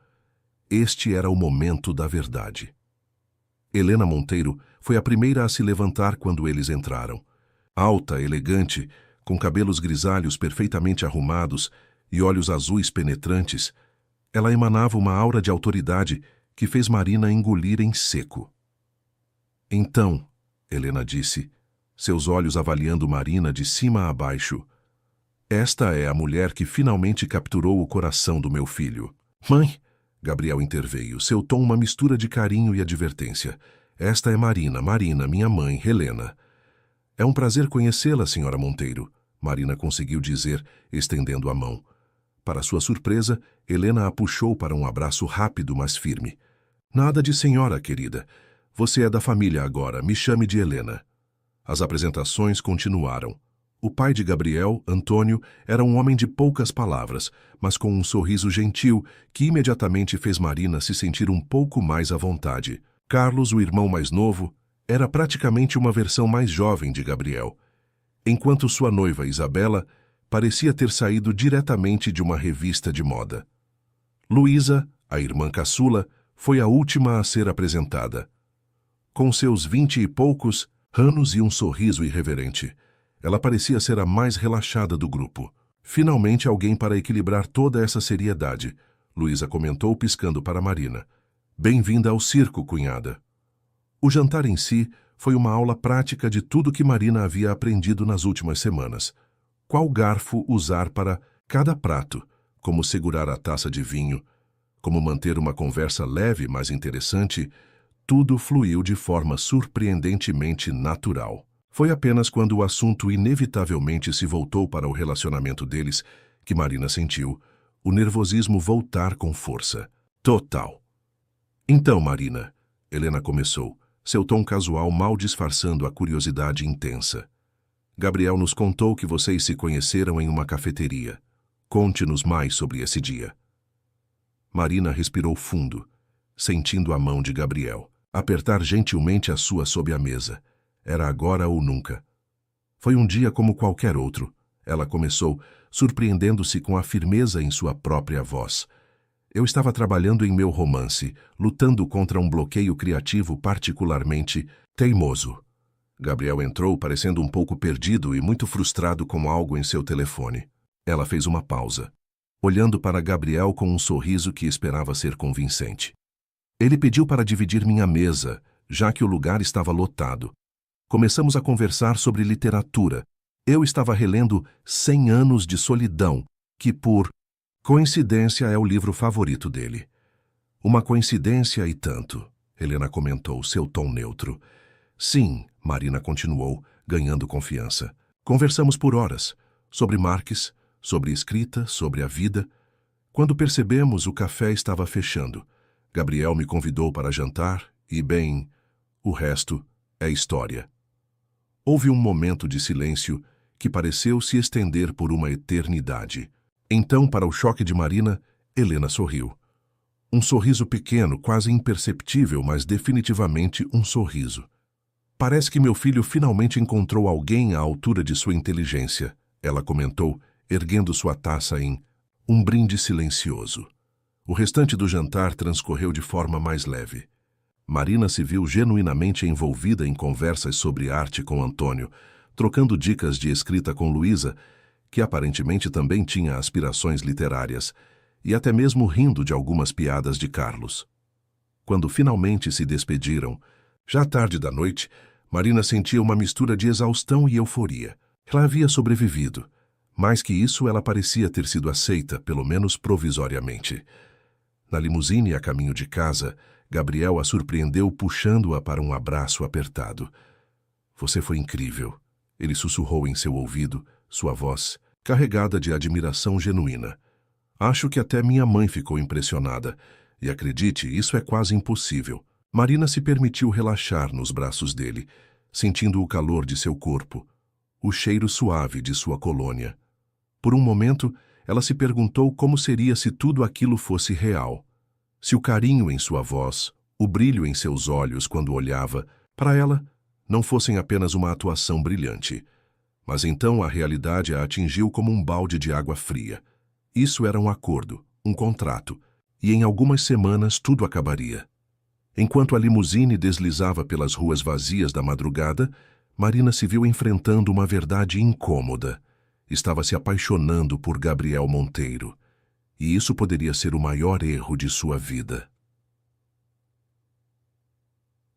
Este era o momento da verdade. Helena Monteiro foi a primeira a se levantar quando eles entraram. Alta, elegante, com cabelos grisalhos perfeitamente arrumados e olhos azuis penetrantes, ela emanava uma aura de autoridade que fez Marina engolir em seco. Então, Helena disse, seus olhos avaliando Marina de cima a baixo, esta é a mulher que finalmente capturou o coração do meu filho. Mãe, Gabriel interveio, seu tom uma mistura de carinho e advertência. Esta é Marina, minha mãe, Helena. É um prazer conhecê-la, senhora Monteiro, Marina conseguiu dizer, estendendo a mão. Para sua surpresa, Helena a puxou para um abraço rápido, mas firme. Nada de senhora, querida. Você é da família agora, me chame de Helena. As apresentações continuaram. O pai de Gabriel, Antônio, era um homem de poucas palavras, mas com um sorriso gentil que imediatamente fez Marina se sentir um pouco mais à vontade. Carlos, o irmão mais novo, era praticamente uma versão mais jovem de Gabriel, enquanto sua noiva, Isabela, parecia ter saído diretamente de uma revista de moda. Luísa, a irmã caçula, foi a última a ser apresentada. Com seus 20 e poucos anos e um sorriso irreverente, ela parecia ser a mais relaxada do grupo. Finalmente alguém para equilibrar toda essa seriedade, Luísa comentou piscando para Marina. Bem-vinda ao circo, cunhada. O jantar em si foi uma aula prática de tudo que Marina havia aprendido nas últimas semanas. Qual garfo usar para cada prato, como segurar a taça de vinho, como manter uma conversa leve, mas interessante, tudo fluiu de forma surpreendentemente natural. Foi apenas quando o assunto inevitavelmente se voltou para o relacionamento deles que Marina sentiu, o nervosismo voltar com força. Total. Então, Marina, Helena começou, seu tom casual mal disfarçando a curiosidade intensa. Gabriel nos contou que vocês se conheceram em uma cafeteria. Conte-nos mais sobre esse dia. Marina respirou fundo, sentindo a mão de Gabriel apertar gentilmente a sua sob a mesa. Era agora ou nunca. Foi um dia como qualquer outro. Ela começou, surpreendendo-se com a firmeza em sua própria voz. Eu estava trabalhando em meu romance, lutando contra um bloqueio criativo particularmente teimoso. Gabriel entrou parecendo um pouco perdido e muito frustrado com algo em seu telefone. Ela fez uma pausa, olhando para Gabriel com um sorriso que esperava ser convincente. Ele pediu para dividir minha mesa, já que o lugar estava lotado. Começamos a conversar sobre literatura. Eu estava relendo 100 Anos de Solidão, que por coincidência é o livro favorito dele. Uma coincidência e tanto, Helena comentou, seu tom neutro. Sim, Marina continuou, ganhando confiança. Conversamos por horas, sobre Marques, sobre escrita, sobre a vida. Quando percebemos, o café estava fechando. Gabriel me convidou para jantar e, bem, o resto é história. Houve um momento de silêncio que pareceu se estender por uma eternidade. Então, para o choque de Marina, Helena sorriu. Um sorriso pequeno, quase imperceptível, mas definitivamente um sorriso. Parece que meu filho finalmente encontrou alguém à altura de sua inteligência, ela comentou, erguendo sua taça em um brinde silencioso. O restante do jantar transcorreu de forma mais leve. Marina se viu genuinamente envolvida em conversas sobre arte com Antônio, trocando dicas de escrita com Luísa, que aparentemente também tinha aspirações literárias, e até mesmo rindo de algumas piadas de Carlos. Quando finalmente se despediram, já tarde da noite, Marina sentia uma mistura de exaustão e euforia. Ela havia sobrevivido. Mais que isso, ela parecia ter sido aceita, pelo menos provisoriamente. Na limusine a caminho de casa, Gabriel a surpreendeu puxando-a para um abraço apertado. Você foi incrível, ele sussurrou em seu ouvido, sua voz carregada de admiração genuína. Acho que até minha mãe ficou impressionada, e acredite, isso é quase impossível. Marina se permitiu relaxar nos braços dele, sentindo o calor de seu corpo, o cheiro suave de sua colônia. Por um momento, ela se perguntou como seria se tudo aquilo fosse real. Se o carinho em sua voz, o brilho em seus olhos quando olhava, para ela, não fossem apenas uma atuação brilhante. Mas então a realidade a atingiu como um balde de água fria. Isso era um acordo, um contrato, e em algumas semanas tudo acabaria. Enquanto a limusine deslizava pelas ruas vazias da madrugada, Marina se viu enfrentando uma verdade incômoda. Estava se apaixonando por Gabriel Monteiro. E isso poderia ser o maior erro de sua vida.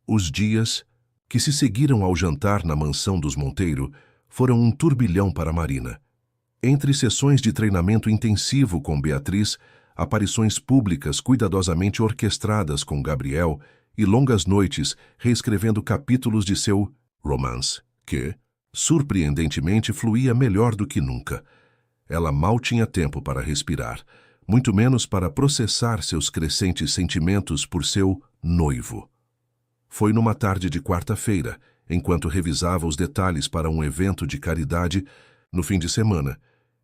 Os dias que se seguiram ao jantar na mansão dos Monteiro foram um turbilhão para Marina. Entre sessões de treinamento intensivo com Beatriz, aparições públicas cuidadosamente orquestradas com Gabriel e longas noites reescrevendo capítulos de seu romance, que, surpreendentemente, fluía melhor do que nunca. Ela mal tinha tempo para respirar, muito menos para processar seus crescentes sentimentos por seu noivo. Foi numa tarde de quarta-feira, enquanto revisava os detalhes para um evento de caridade no fim de semana,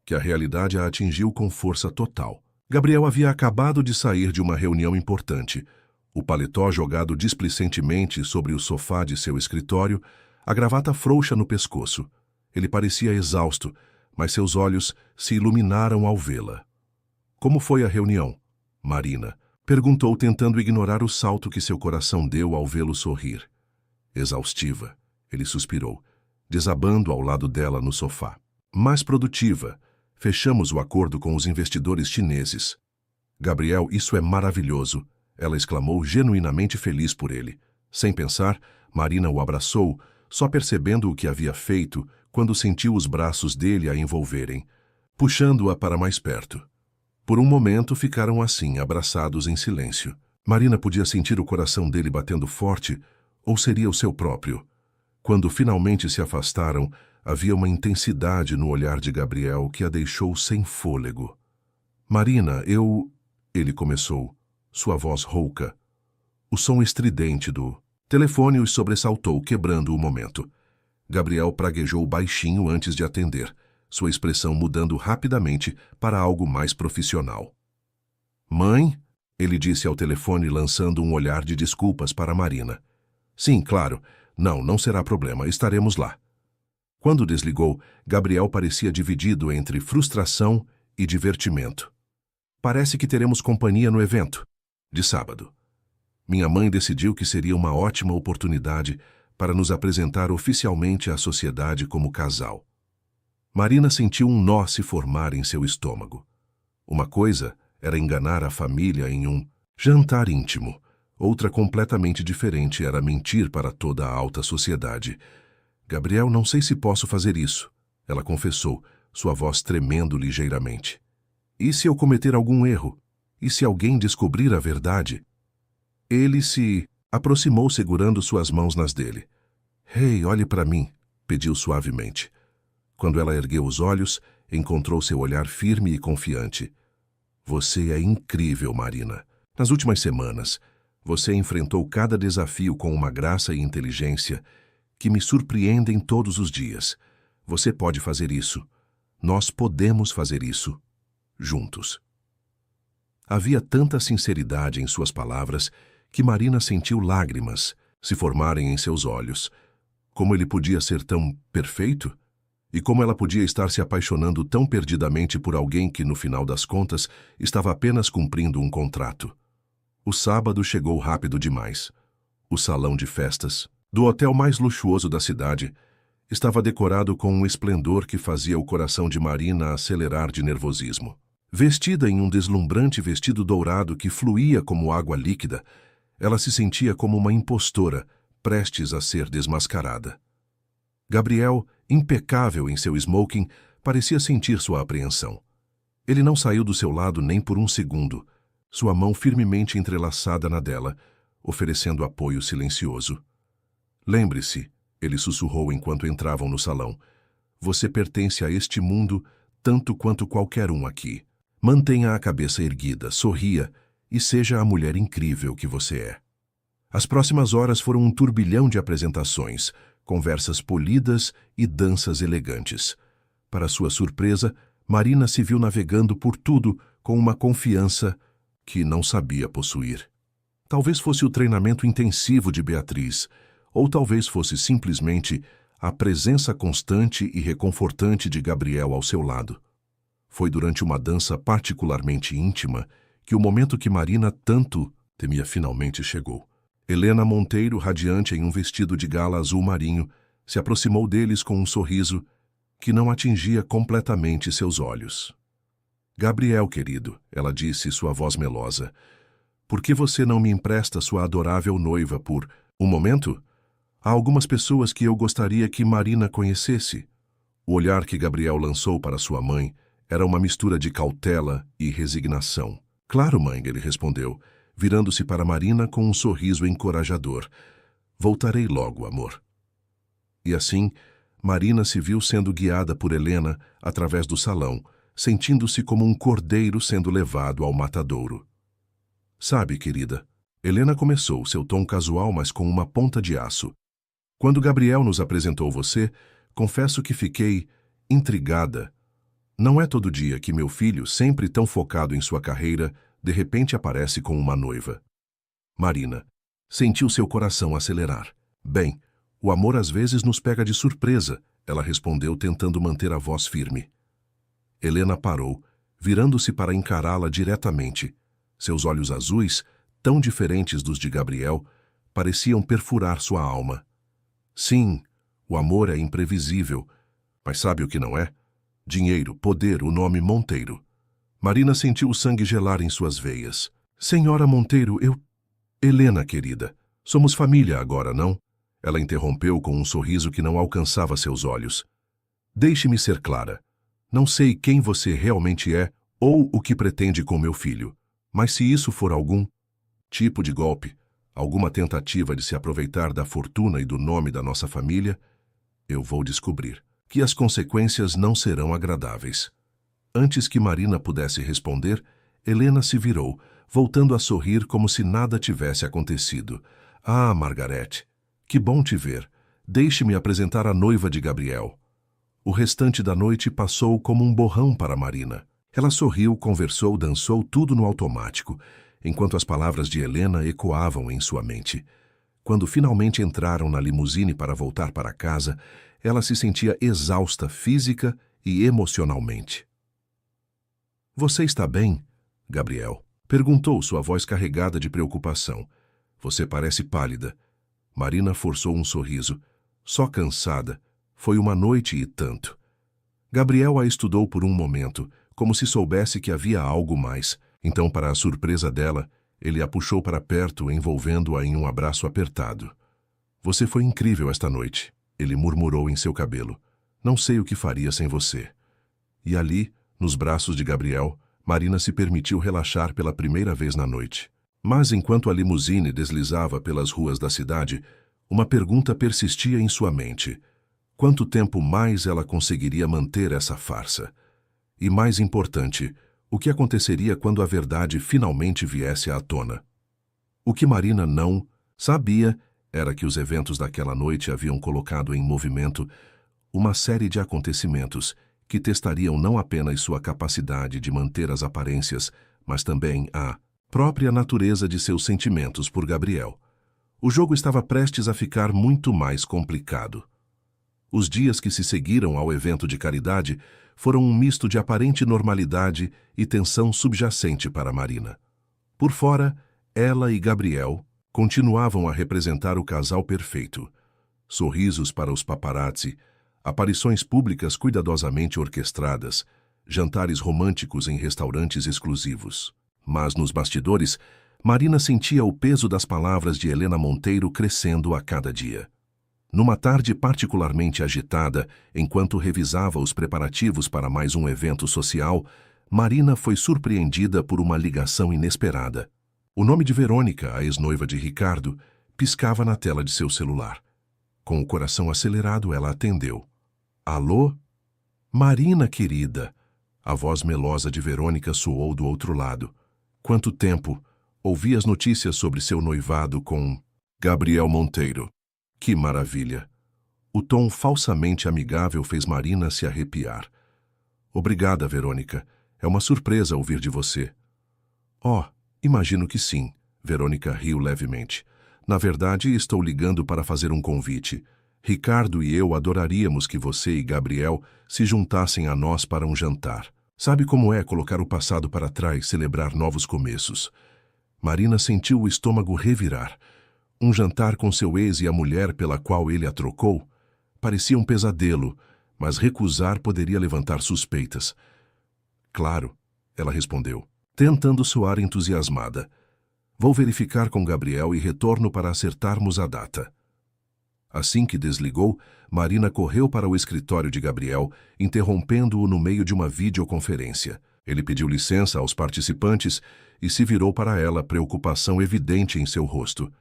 que a realidade a atingiu com força total. Gabriel havia acabado de sair de uma reunião importante, o paletó jogado displicentemente sobre o sofá de seu escritório, a gravata frouxa no pescoço. Ele parecia exausto, mas seus olhos se iluminaram ao vê-la. Como foi a reunião? Marina perguntou, tentando ignorar o salto que seu coração deu ao vê-lo sorrir. Exaustiva, ele suspirou, desabando ao lado dela no sofá. Mais produtiva. Fechamos o acordo com os investidores chineses. Gabriel, isso é maravilhoso, ela exclamou, genuinamente feliz por ele. Sem pensar, Marina o abraçou, só percebendo o que havia feito quando sentiu os braços dele a envolverem, puxando-a para mais perto. Por um momento ficaram assim, abraçados em silêncio. Marina podia sentir o coração dele batendo forte, ou seria o seu próprio. Quando finalmente se afastaram, havia uma intensidade no olhar de Gabriel que a deixou sem fôlego. Marina, Ele começou, sua voz rouca. O som estridente do telefone os sobressaltou, quebrando o momento. Gabriel praguejou baixinho antes de atender, sua expressão mudando rapidamente para algo mais profissional. Mãe? Ele disse ao telefone, lançando um olhar de desculpas para Marina. Sim, claro. Não será problema. Estaremos lá. Quando desligou, Gabriel parecia dividido entre frustração e divertimento. Parece que teremos companhia no evento de sábado. Minha mãe decidiu que seria uma ótima oportunidade para nos apresentar oficialmente à sociedade como casal. Marina sentiu um nó se formar em seu estômago. Uma coisa era enganar a família em um jantar íntimo. Outra completamente diferente era mentir para toda a alta sociedade. Gabriel, não sei se posso fazer isso, ela confessou, sua voz tremendo ligeiramente. E se eu cometer algum erro? E se alguém descobrir a verdade? Ele se aproximou segurando suas mãos nas dele. Hey, olhe para mim, pediu suavemente. Quando ela ergueu os olhos, encontrou seu olhar firme e confiante. Você é incrível, Marina. Nas últimas semanas, você enfrentou cada desafio com uma graça e inteligência que me surpreendem todos os dias. Você pode fazer isso. Nós podemos fazer isso. Juntos. Havia tanta sinceridade em suas palavras que Marina sentiu lágrimas se formarem em seus olhos. Como ele podia ser tão perfeito? E como ela podia estar se apaixonando tão perdidamente por alguém que, no final das contas, estava apenas cumprindo um contrato? O sábado chegou rápido demais. O salão de festas, do hotel mais luxuoso da cidade, estava decorado com um esplendor que fazia o coração de Marina acelerar de nervosismo. Vestida em um deslumbrante vestido dourado que fluía como água líquida, ela se sentia como uma impostora, prestes a ser desmascarada. Gabriel, impecável em seu smoking, parecia sentir sua apreensão. Ele não saiu do seu lado nem por um segundo, sua mão firmemente entrelaçada na dela, oferecendo apoio silencioso. Lembre-se, ele sussurrou enquanto entravam no salão, você pertence a este mundo tanto quanto qualquer um aqui. Mantenha a cabeça erguida, sorria e seja a mulher incrível que você é. As próximas horas foram um turbilhão de apresentações, conversas polidas e danças elegantes. Para sua surpresa, Marina se viu navegando por tudo com uma confiança que não sabia possuir. Talvez fosse o treinamento intensivo de Beatriz, ou talvez fosse simplesmente a presença constante e reconfortante de Gabriel ao seu lado. Foi durante uma dança particularmente íntima que o momento que Marina tanto temia finalmente chegou. Helena Monteiro, radiante em um vestido de gala azul marinho, se aproximou deles com um sorriso que não atingia completamente seus olhos. Gabriel, querido, ela disse, sua voz melosa, por que você não me empresta sua adorável noiva por um momento? Há algumas pessoas que eu gostaria que Marina conhecesse. O olhar que Gabriel lançou para sua mãe era uma mistura de cautela e resignação. Claro, mãe, ele respondeu, virando-se para Marina com um sorriso encorajador. Voltarei logo, amor. E assim, Marina se viu sendo guiada por Helena através do salão, sentindo-se como um cordeiro sendo levado ao matadouro. Sabe, querida, Helena começou, seu tom casual, mas com uma ponta de aço. Quando Gabriel nos apresentou você, confesso que fiquei intrigada. Não é todo dia que meu filho, sempre tão focado em sua carreira, de repente aparece com uma noiva. Marina sentiu seu coração acelerar. Bem, o amor às vezes nos pega de surpresa, ela respondeu tentando manter a voz firme. Helena parou, virando-se para encará-la diretamente. Seus olhos azuis, tão diferentes dos de Gabriel, pareciam perfurar sua alma. Sim, o amor é imprevisível, mas sabe o que não é? Dinheiro, poder, o nome Monteiro. Marina sentiu o sangue gelar em suas veias. Senhora Monteiro, Helena, querida, somos família agora, não? Ela interrompeu com um sorriso que não alcançava seus olhos. Deixe-me ser clara. Não sei quem você realmente é ou o que pretende com meu filho, mas se isso for algum tipo de golpe, alguma tentativa de se aproveitar da fortuna e do nome da nossa família, eu vou descobrir que as consequências não serão agradáveis. Antes que Marina pudesse responder, Helena se virou, voltando a sorrir como se nada tivesse acontecido. Ah, Margarete, que bom te ver. Deixe-me apresentar a noiva de Gabriel. O restante da noite passou como um borrão para Marina. Ela sorriu, conversou, dançou, tudo no automático, enquanto as palavras de Helena ecoavam em sua mente. Quando finalmente entraram na limusine para voltar para casa, ela se sentia exausta física e emocionalmente. Você está bem, Gabriel? Perguntou, sua voz carregada de preocupação. Você parece pálida. Marina forçou um sorriso. Só cansada. Foi uma noite e tanto. Gabriel a estudou por um momento, como se soubesse que havia algo mais. Então, para a surpresa dela, ele a puxou para perto, envolvendo-a em um abraço apertado. Você foi incrível esta noite, ele murmurou em seu cabelo. Não sei o que faria sem você. E ali, nos braços de Gabriel, Marina se permitiu relaxar pela primeira vez na noite. Mas enquanto a limusine deslizava pelas ruas da cidade, uma pergunta persistia em sua mente. Quanto tempo mais ela conseguiria manter essa farsa? E mais importante, o que aconteceria quando a verdade finalmente viesse à tona? O que Marina não sabia era que os eventos daquela noite haviam colocado em movimento uma série de acontecimentos que testariam não apenas sua capacidade de manter as aparências, mas também a própria natureza de seus sentimentos por Gabriel. O jogo estava prestes a ficar muito mais complicado. Os dias que se seguiram ao evento de caridade foram um misto de aparente normalidade e tensão subjacente para Marina. Por fora, ela e Gabriel continuavam a representar o casal perfeito. Sorrisos para os paparazzi, aparições públicas cuidadosamente orquestradas, jantares românticos em restaurantes exclusivos. Mas nos bastidores, Marina sentia o peso das palavras de Helena Monteiro crescendo a cada dia. Numa tarde particularmente agitada, enquanto revisava os preparativos para mais um evento social, Marina foi surpreendida por uma ligação inesperada. O nome de Verônica, a ex-noiva de Ricardo, piscava na tela de seu celular. Com o coração acelerado, ela atendeu. Alô? Marina, querida. A voz melosa de Verônica soou do outro lado. Quanto tempo? Ouvi as notícias sobre seu noivado com Gabriel Monteiro. Que maravilha! O tom falsamente amigável fez Marina se arrepiar. Obrigada, Verônica. É uma surpresa ouvir de você. Oh, imagino que sim. Verônica riu levemente. Na verdade, estou ligando para fazer um convite. Ricardo e eu adoraríamos que você e Gabriel se juntassem a nós para um jantar. Sabe como é colocar o passado para trás, celebrar novos começos? Marina sentiu o estômago revirar. Um jantar com seu ex e a mulher pela qual ele a trocou parecia um pesadelo, mas recusar poderia levantar suspeitas. Claro, ela respondeu, tentando soar entusiasmada. Vou verificar com Gabriel e retorno para acertarmos a data. Assim que desligou, Marina correu para o escritório de Gabriel, interrompendo-o no meio de uma videoconferência. Ele pediu licença aos participantes e se virou para ela, preocupação evidente em seu rosto.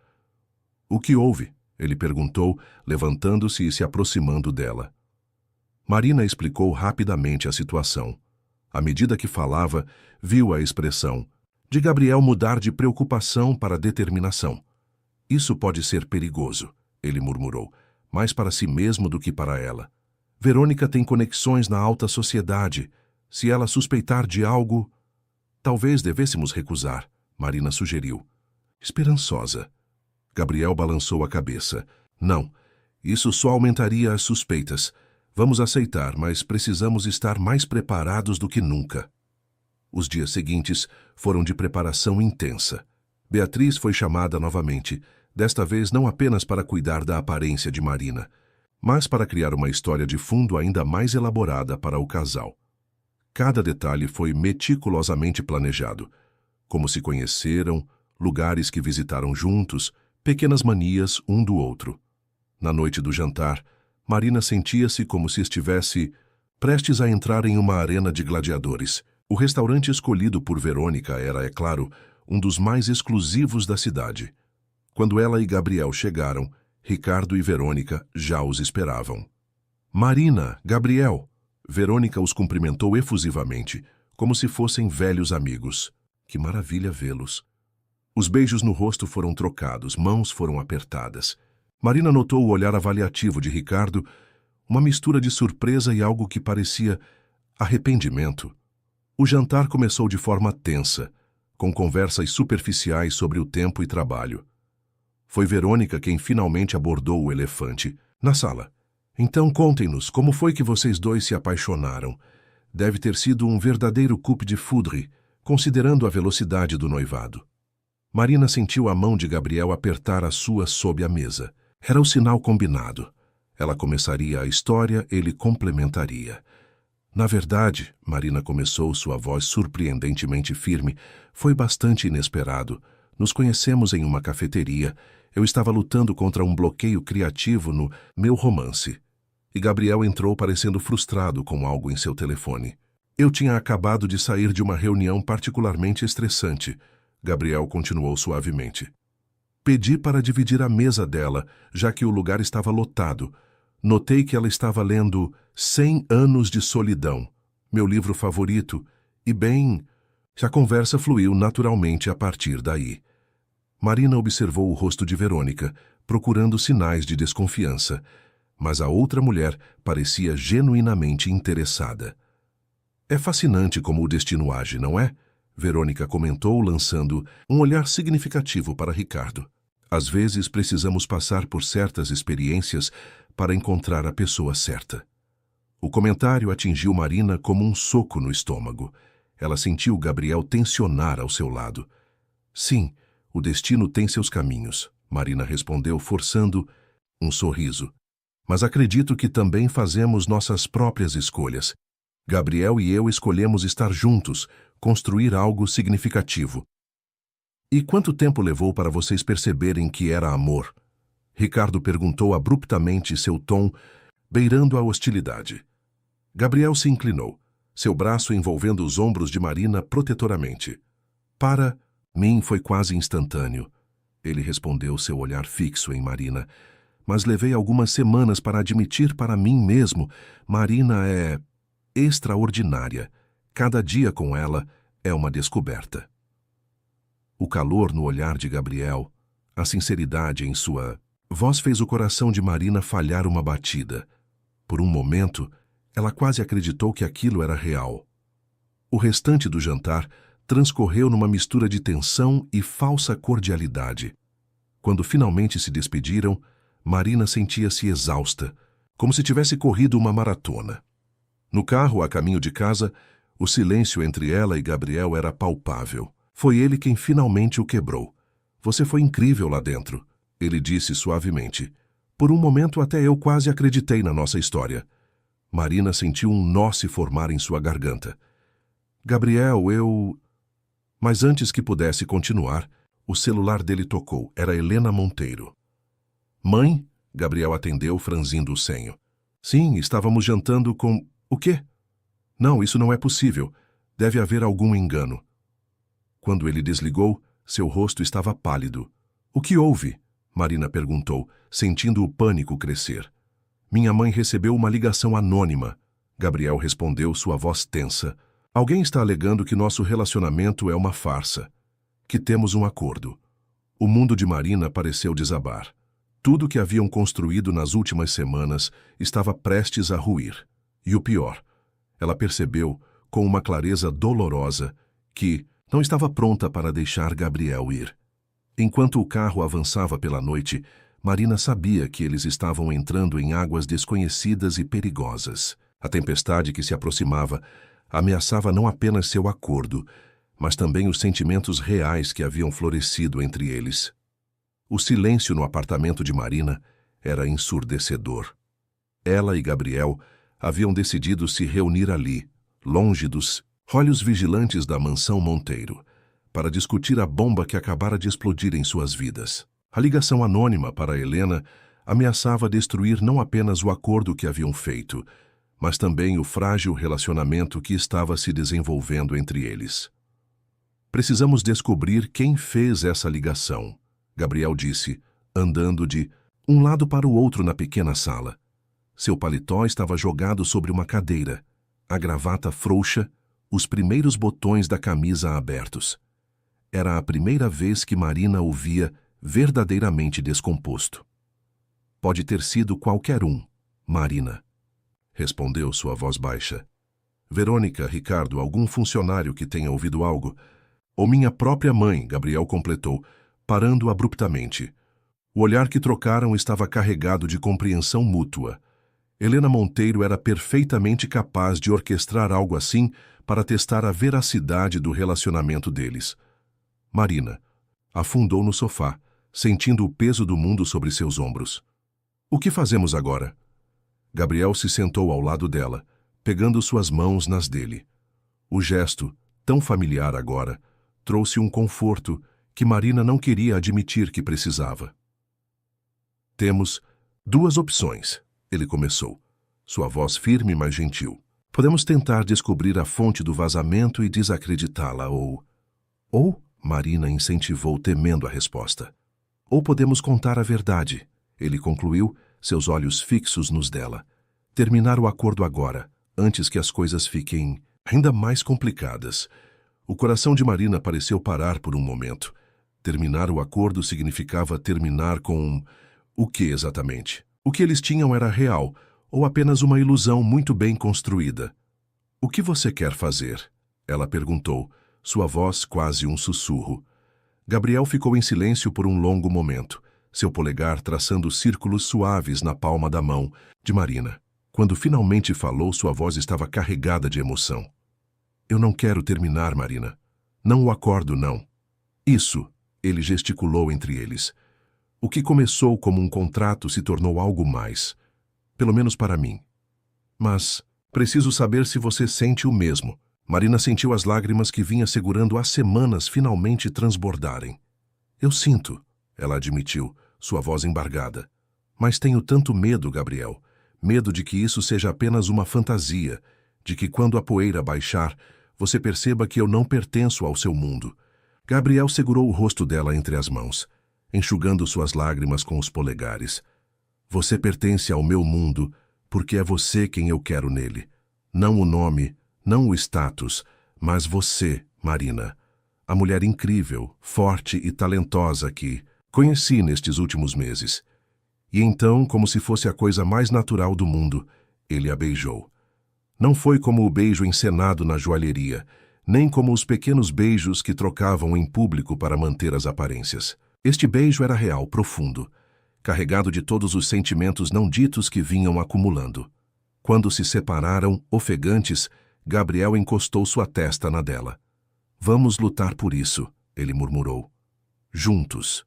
O que houve? Ele perguntou, levantando-se e se aproximando dela. Marina explicou rapidamente a situação. À medida que falava, viu a expressão de Gabriel mudar de preocupação para determinação. Isso pode ser perigoso, ele murmurou, mais para si mesmo do que para ela. Verônica tem conexões na alta sociedade. Se ela suspeitar de algo, talvez devêssemos recusar, Marina sugeriu. Esperançosa. Gabriel balançou a cabeça. Não, isso só aumentaria as suspeitas. Vamos aceitar, mas precisamos estar mais preparados do que nunca. Os dias seguintes foram de preparação intensa. Beatriz foi chamada novamente, desta vez não apenas para cuidar da aparência de Marina, mas para criar uma história de fundo ainda mais elaborada para o casal. Cada detalhe foi meticulosamente planejado. Como se conheceram, lugares que visitaram juntos, pequenas manias um do outro. Na noite do jantar, Marina sentia-se como se estivesse prestes a entrar em uma arena de gladiadores. O restaurante escolhido por Verônica era, é claro, um dos mais exclusivos da cidade. Quando ela e Gabriel chegaram, Ricardo e Verônica já os esperavam. Marina, Gabriel! Verônica os cumprimentou efusivamente, como se fossem velhos amigos. Que maravilha vê-los. Os beijos no rosto foram trocados, mãos foram apertadas. Marina notou o olhar avaliativo de Ricardo, uma mistura de surpresa e algo que parecia arrependimento. O jantar começou de forma tensa, com conversas superficiais sobre o tempo e trabalho. Foi Verônica quem finalmente abordou o elefante. Na sala. Então contem-nos, como foi que vocês dois se apaixonaram? Deve ter sido um verdadeiro coup de foudre, considerando a velocidade do noivado. Marina sentiu a mão de Gabriel apertar a sua sob a mesa. Era o sinal combinado. Ela começaria a história, ele complementaria. Na verdade, Marina começou, sua voz surpreendentemente firme, foi bastante inesperado. Nos conhecemos em uma cafeteria. Eu estava lutando contra um bloqueio criativo no meu romance. E Gabriel entrou parecendo frustrado com algo em seu telefone. Eu tinha acabado de sair de uma reunião particularmente estressante. Gabriel continuou suavemente. Pedi para dividir a mesa dela, já que o lugar estava lotado. Notei que ela estava lendo 100 Anos de Solidão, meu livro favorito, e a conversa fluiu naturalmente a partir daí. Marina observou o rosto de Verônica, procurando sinais de desconfiança, mas a outra mulher parecia genuinamente interessada. É fascinante como o destino age, não é? Verônica comentou, lançando um olhar significativo para Ricardo. Às vezes precisamos passar por certas experiências para encontrar a pessoa certa. O comentário atingiu Marina como um soco no estômago. Ela sentiu Gabriel tensionar ao seu lado. Sim, o destino tem seus caminhos, Marina respondeu, forçando um sorriso. Mas acredito que também fazemos nossas próprias escolhas. Gabriel e eu escolhemos estar juntos, construir algo significativo. E quanto tempo levou para vocês perceberem que era amor? Ricardo perguntou abruptamente, seu tom beirando a hostilidade. Gabriel se inclinou, seu braço envolvendo os ombros de Marina protetoramente. Para mim foi quase instantâneo. Ele respondeu, seu olhar fixo em Marina. Mas levei algumas semanas para admitir para mim mesmo. Marina é extraordinária. Cada dia com ela é uma descoberta. O calor no olhar de Gabriel, a sinceridade em sua voz fez o coração de Marina falhar uma batida. Por um momento, ela quase acreditou que aquilo era real. O restante do jantar transcorreu numa mistura de tensão e falsa cordialidade. Quando finalmente se despediram, Marina sentia-se exausta, como se tivesse corrido uma maratona. No carro, a caminho de casa, o silêncio entre ela e Gabriel era palpável. Foi ele quem finalmente o quebrou. Você foi incrível lá dentro, ele disse suavemente. Por um momento até eu quase acreditei na nossa história. Marina sentiu um nó se formar em sua garganta. Gabriel, eu... Mas antes que pudesse continuar, o celular dele tocou. Era Helena Monteiro. Mãe? Gabriel atendeu, franzindo o senho. Sim, estávamos jantando com... O quê? Não, isso não é possível. Deve haver algum engano. Quando ele desligou, seu rosto estava pálido. O que houve? Marina perguntou, sentindo o pânico crescer. Minha mãe recebeu uma ligação anônima. Gabriel respondeu, sua voz tensa. Alguém está alegando que nosso relacionamento é uma farsa. Que temos um acordo. O mundo de Marina pareceu desabar. Tudo que haviam construído nas últimas semanas estava prestes a ruir. E o pior, ela percebeu, com uma clareza dolorosa, que não estava pronta para deixar Gabriel ir. Enquanto o carro avançava pela noite, Marina sabia que eles estavam entrando em águas desconhecidas e perigosas. A tempestade que se aproximava ameaçava não apenas seu acordo, mas também os sentimentos reais que haviam florescido entre eles. O silêncio no apartamento de Marina era ensurdecedor. Ela e Gabriel haviam decidido se reunir ali, longe dos olhos vigilantes da mansão Monteiro, para discutir a bomba que acabara de explodir em suas vidas. A ligação anônima para Helena ameaçava destruir não apenas o acordo que haviam feito, mas também o frágil relacionamento que estava se desenvolvendo entre eles. Precisamos descobrir quem fez essa ligação, Gabriel disse, andando de um lado para o outro na pequena sala. Seu paletó estava jogado sobre uma cadeira. a gravata frouxa, os primeiros botões da camisa abertos. Era a primeira vez que Marina o via verdadeiramente descomposto. Pode ter sido qualquer um, Marina, respondeu sua voz baixa. Verônica, Ricardo, algum funcionário que tenha ouvido algo? Ou minha própria mãe, Gabriel completou, parando abruptamente. O olhar que trocaram estava carregado de compreensão mútua. Helena Monteiro era perfeitamente capaz de orquestrar algo assim para testar a veracidade do relacionamento deles. Marina afundou no sofá, sentindo o peso do mundo sobre seus ombros. O que fazemos agora? Gabriel se sentou ao lado dela, pegando suas mãos nas dele. O gesto, tão familiar agora, trouxe um conforto que Marina não queria admitir que precisava. Temos duas opções, ele começou, sua voz firme mas gentil. Podemos tentar descobrir a fonte do vazamento e desacreditá-la, ou, Marina incentivou temendo a resposta. Ou podemos contar a verdade, ele concluiu, seus olhos fixos nos dela. Terminar o acordo agora, antes que as coisas fiquem ainda mais complicadas. O coração de Marina pareceu parar por um momento. Terminar o acordo significava terminar com... o que exatamente? O que eles tinham era real, ou apenas uma ilusão muito bem construída. O que você quer fazer? Ela perguntou, sua voz quase um sussurro. Gabriel ficou em silêncio por um longo momento, seu polegar traçando círculos suaves na palma da mão de Marina. Quando finalmente falou, sua voz estava carregada de emoção. Eu não quero terminar, Marina. Não o acordo, não. Isso, ele gesticulou entre eles. O que começou como um contrato se tornou algo mais. Pelo menos para mim. Mas preciso saber se você sente o mesmo. Marina sentiu as lágrimas que vinha segurando há semanas finalmente transbordarem. Eu sinto, ela admitiu, sua voz embargada. Mas tenho tanto medo, Gabriel. Medo de que isso seja apenas uma fantasia, de que quando a poeira baixar, você perceba que eu não pertenço ao seu mundo. Gabriel segurou o rosto dela entre as mãos, enxugando suas lágrimas com os polegares. Você pertence ao meu mundo, porque é você quem eu quero nele. Não o nome, não o status, mas você, Marina. A mulher incrível, forte e talentosa que conheci nestes últimos meses. E então, como se fosse a coisa mais natural do mundo, ele a beijou. Não foi como o beijo encenado na joalheria, nem como os pequenos beijos que trocavam em público para manter as aparências. Este beijo era real, profundo, carregado de todos os sentimentos não ditos que vinham acumulando. Quando se separaram, ofegantes, Gabriel encostou sua testa na dela. Vamos lutar por isso, ele murmurou. Juntos.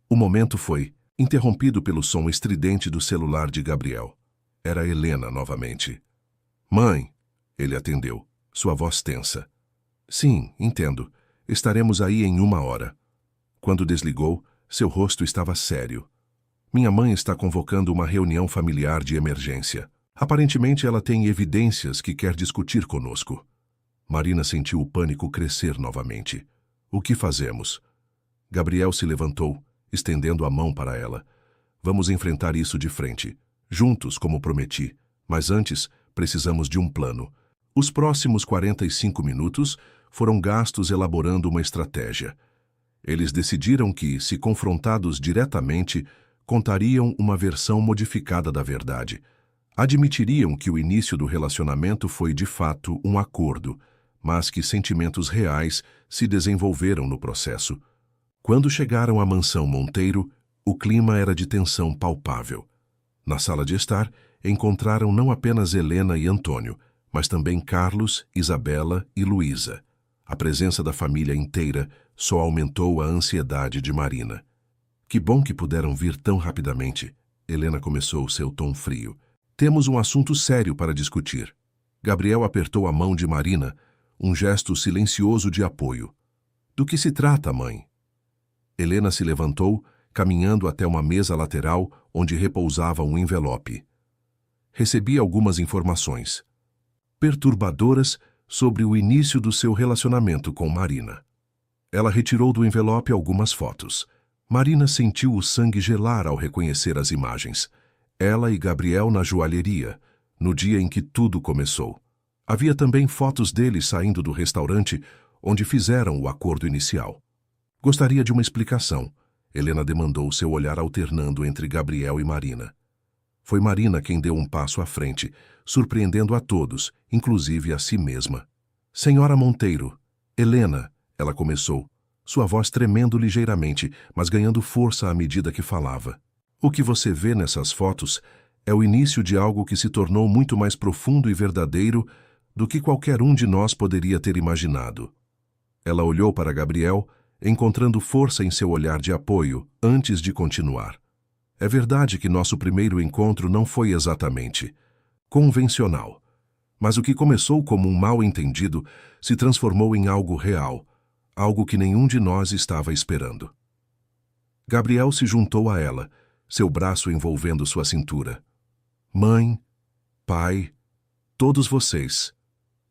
O momento foi interrompido pelo som estridente do celular de Gabriel. Era Helena novamente. Mãe, ele atendeu, sua voz tensa. Sim, entendo. Estaremos aí em 1 hora. Quando desligou, seu rosto estava sério. Minha mãe está convocando uma reunião familiar de emergência. Aparentemente ela tem evidências que quer discutir conosco. Marina sentiu o pânico crescer novamente. O que fazemos? Gabriel se levantou, estendendo a mão para ela. Vamos enfrentar isso de frente, juntos, como prometi. Mas antes, precisamos de um plano. Os próximos 45 minutos foram gastos elaborando uma estratégia. Eles decidiram que, se confrontados diretamente, contariam uma versão modificada da verdade. Admitiriam que o início do relacionamento foi, de fato, um acordo, mas que sentimentos reais se desenvolveram no processo. Quando chegaram à mansão Monteiro, o clima era de tensão palpável. Na sala de estar, encontraram não apenas Helena e Antônio, mas também Carlos, Isabela e Luísa. A presença da família inteira só aumentou a ansiedade de Marina. Que bom que puderam vir tão rapidamente. Helena começou seu tom frio. Temos um assunto sério para discutir. Gabriel apertou a mão de Marina, um gesto silencioso de apoio. Do que se trata, mãe? Helena se levantou, caminhando até uma mesa lateral onde repousava um envelope. Recebi algumas informações perturbadoras sobre o início do seu relacionamento com Marina. Ela retirou do envelope algumas fotos. Marina sentiu o sangue gelar ao reconhecer as imagens. Ela e Gabriel na joalheria, no dia em que tudo começou. Havia também fotos deles saindo do restaurante onde fizeram o acordo inicial. Gostaria de uma explicação. Helena demandou, seu olhar alternando entre Gabriel e Marina. Foi Marina quem deu um passo à frente, surpreendendo a todos, inclusive a si mesma. Senhora Monteiro, Helena, ela começou, sua voz tremendo ligeiramente, mas ganhando força à medida que falava. O que você vê nessas fotos é o início de algo que se tornou muito mais profundo e verdadeiro do que qualquer um de nós poderia ter imaginado. Ela olhou para Gabriel, encontrando força em seu olhar de apoio, antes de continuar. É verdade que nosso primeiro encontro não foi exatamente convencional, mas o que começou como um mal-entendido se transformou em algo real, algo que nenhum de nós estava esperando. Gabriel se juntou a ela, seu braço envolvendo sua cintura. Mãe, pai, todos vocês.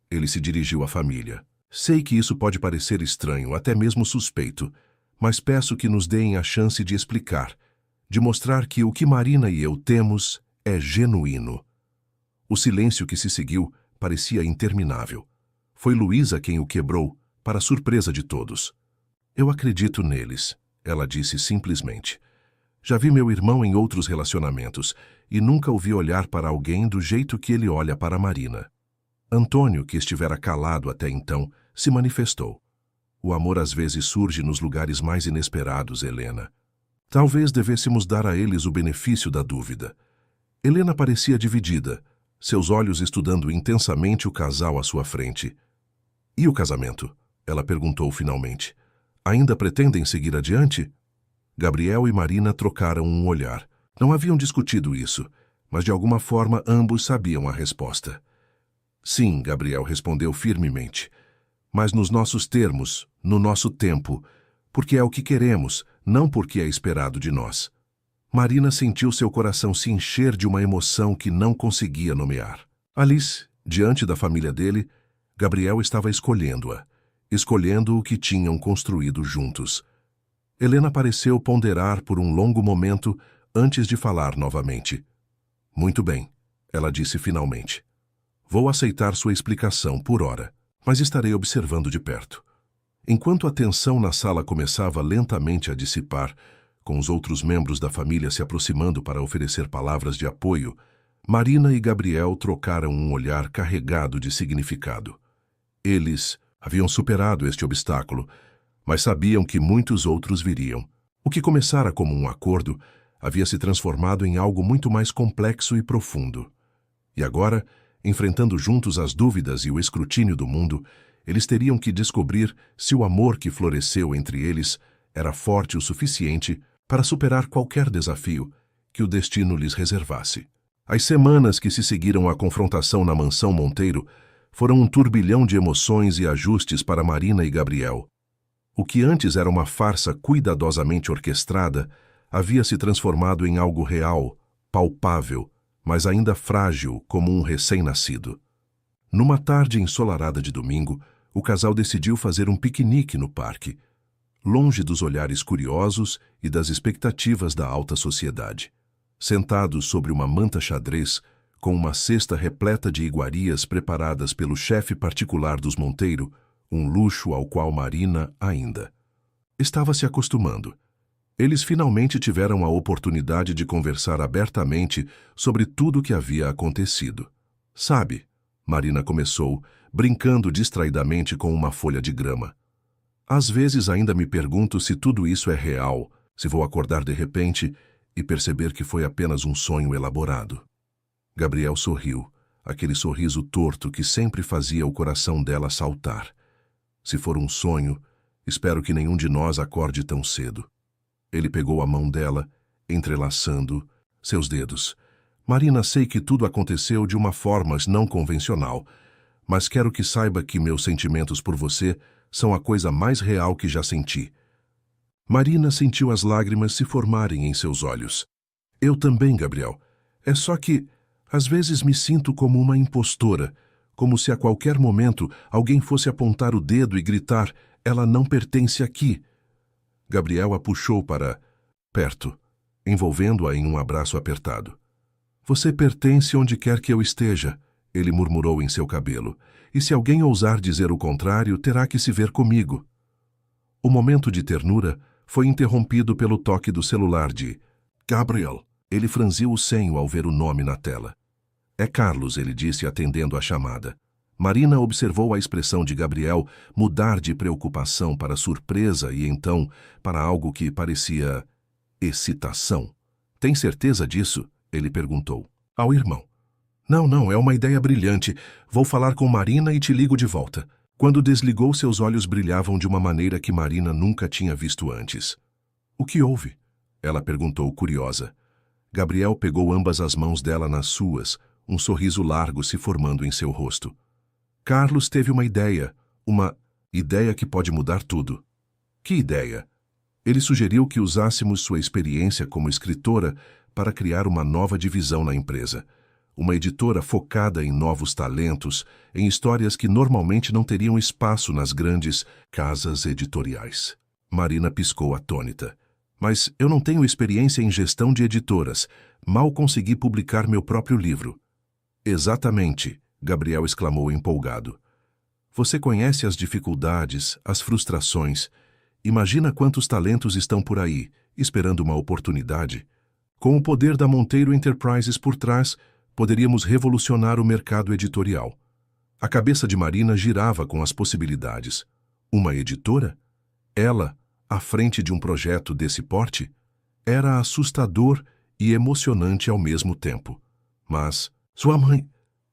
Ele se dirigiu à família. Sei que isso pode parecer estranho, até mesmo suspeito, mas peço que nos deem a chance de explicar, de mostrar que o que Marina e eu temos é genuíno. O silêncio que se seguiu parecia interminável. Foi Luísa quem o quebrou, para surpresa de todos. Eu acredito neles, ela disse simplesmente. Já vi meu irmão em outros relacionamentos e nunca o vi olhar para alguém do jeito que ele olha para Marina. Antônio, que estivera calado até então, se manifestou. O amor às vezes surge nos lugares mais inesperados, Helena. Talvez devêssemos dar a eles o benefício da dúvida. Helena parecia dividida, seus olhos estudando intensamente o casal à sua frente. E o casamento? Ela perguntou finalmente. Ainda pretendem seguir adiante? Gabriel e Marina trocaram um olhar. Não haviam discutido isso, mas de alguma forma ambos sabiam a resposta. Sim, Gabriel respondeu firmemente. Mas nos nossos termos, no nosso tempo, porque é o que queremos, não porque é esperado de nós. Marina sentiu seu coração se encher de uma emoção que não conseguia nomear. Alice, diante da família dele, Gabriel estava escolhendo-a, escolhendo o que tinham construído juntos. Helena pareceu ponderar por um longo momento antes de falar novamente. Muito bem, ela disse finalmente. Vou aceitar sua explicação por hora, mas estarei observando de perto. Enquanto a tensão na sala começava lentamente a dissipar, com os outros membros da família se aproximando para oferecer palavras de apoio, Marina e Gabriel trocaram um olhar carregado de significado. Eles haviam superado este obstáculo, mas sabiam que muitos outros viriam. O que começara como um acordo havia se transformado em algo muito mais complexo e profundo. E agora, enfrentando juntos as dúvidas e o escrutínio do mundo, eles teriam que descobrir se o amor que floresceu entre eles era forte o suficiente para superar qualquer desafio que o destino lhes reservasse. As semanas que se seguiram à confrontação na mansão Monteiro foram um turbilhão de emoções e ajustes para Marina e Gabriel. O que antes era uma farsa cuidadosamente orquestrada havia se transformado em algo real, palpável, mas ainda frágil como um recém-nascido. Numa tarde ensolarada de domingo, o casal decidiu fazer um piquenique no parque, longe dos olhares curiosos e das expectativas da alta sociedade. Sentados sobre uma manta xadrez, com uma cesta repleta de iguarias preparadas pelo chefe particular dos Monteiro, um luxo ao qual Marina ainda estava se acostumando. Eles finalmente tiveram a oportunidade de conversar abertamente sobre tudo o que havia acontecido. Sabe, Marina começou, brincando distraidamente com uma folha de grama. Às vezes ainda me pergunto se tudo isso é real, se vou acordar de repente e perceber que foi apenas um sonho elaborado. Gabriel sorriu, aquele sorriso torto que sempre fazia o coração dela saltar. Se for um sonho, espero que nenhum de nós acorde tão cedo. Ele pegou a mão dela, entrelaçando seus dedos. Marina, sei que tudo aconteceu de uma forma não convencional, mas quero que saiba que meus sentimentos por você são a coisa mais real que já senti. Marina sentiu as lágrimas se formarem em seus olhos. Eu também, Gabriel. É só que, às vezes me sinto como uma impostora, como se a qualquer momento alguém fosse apontar o dedo e gritar, ela não pertence aqui. Gabriel a puxou para perto, envolvendo-a em um abraço apertado. Você pertence onde quer que eu esteja, ele murmurou em seu cabelo. E se alguém ousar dizer o contrário, terá que se ver comigo. O momento de ternura foi interrompido pelo toque do celular de Gabriel. Ele franziu o senho ao ver o nome na tela. É Carlos, ele disse atendendo a chamada. Marina observou a expressão de Gabriel mudar de preocupação para surpresa e então para algo que parecia excitação. Tem certeza disso? Ele perguntou. Ao irmão. Não, é uma ideia brilhante. Vou falar com Marina e te ligo de volta. Quando desligou, seus olhos brilhavam de uma maneira que Marina nunca tinha visto antes. O que houve? Ela perguntou, curiosa. Gabriel pegou ambas as mãos dela nas suas, um sorriso largo se formando em seu rosto. Carlos teve uma ideia que pode mudar tudo. Que ideia? Ele sugeriu que usássemos sua experiência como escritora para criar uma nova divisão na empresa. Uma editora focada em novos talentos, em histórias que normalmente não teriam espaço nas grandes casas editoriais. Marina piscou atônita. Mas eu não tenho experiência em gestão de editoras. Mal consegui publicar meu próprio livro. Exatamente, Gabriel exclamou empolgado. Você conhece as dificuldades, as frustrações. Imagina quantos talentos estão por aí, esperando uma oportunidade. Com o poder da Monteiro Enterprises por trás, poderíamos revolucionar o mercado editorial. A cabeça de Marina girava com as possibilidades. Uma editora? Ela, à frente de um projeto desse porte? Era assustador e emocionante ao mesmo tempo. Mas, sua mãe...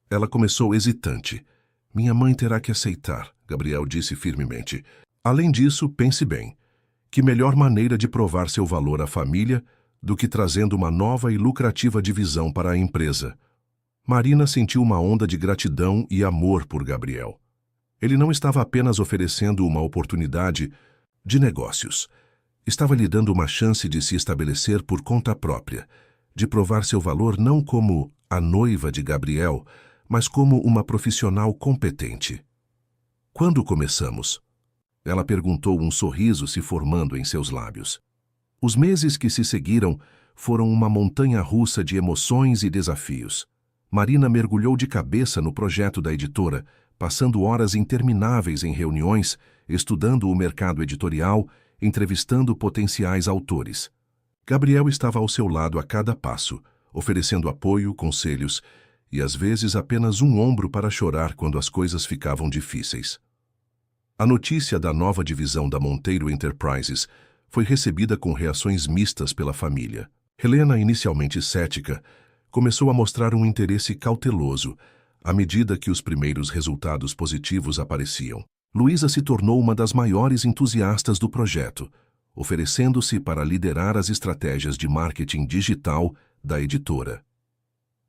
Ela começou hesitante. Minha mãe terá que aceitar, Gabriel disse firmemente. Além disso, pense bem. Que melhor maneira de provar seu valor à família do que trazendo uma nova e lucrativa divisão para a empresa? Marina sentiu uma onda de gratidão e amor por Gabriel. Ele não estava apenas oferecendo uma oportunidade de negócios. Estava lhe dando uma chance de se estabelecer por conta própria, de provar seu valor não como a noiva de Gabriel, mas como uma profissional competente. Quando começamos? Ela perguntou, um sorriso se formando em seus lábios. Os meses que se seguiram foram uma montanha-russa de emoções e desafios. Marina mergulhou de cabeça no projeto da editora, passando horas intermináveis em reuniões, estudando o mercado editorial, entrevistando potenciais autores. Gabriel estava ao seu lado a cada passo, oferecendo apoio, conselhos e às vezes apenas um ombro para chorar quando as coisas ficavam difíceis. A notícia da nova divisão da Monteiro Enterprises foi recebida com reações mistas pela família. Helena, inicialmente cética, começou a mostrar um interesse cauteloso à medida que os primeiros resultados positivos apareciam. Luísa se tornou uma das maiores entusiastas do projeto, oferecendo-se para liderar as estratégias de marketing digital da editora.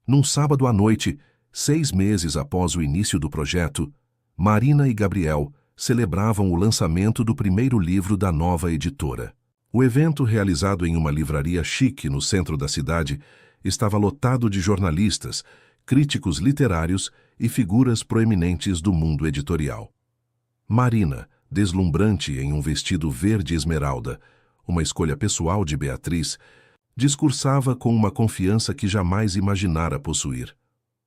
Num sábado à noite, 6 meses após o início do projeto, Marina e Gabriel celebravam o lançamento do primeiro livro da nova editora. O evento, realizado em uma livraria chique no centro da cidade, estava lotado de jornalistas, críticos literários e figuras proeminentes do mundo editorial. Marina, deslumbrante em um vestido verde esmeralda, uma escolha pessoal de Beatriz, discursava com uma confiança que jamais imaginara possuir.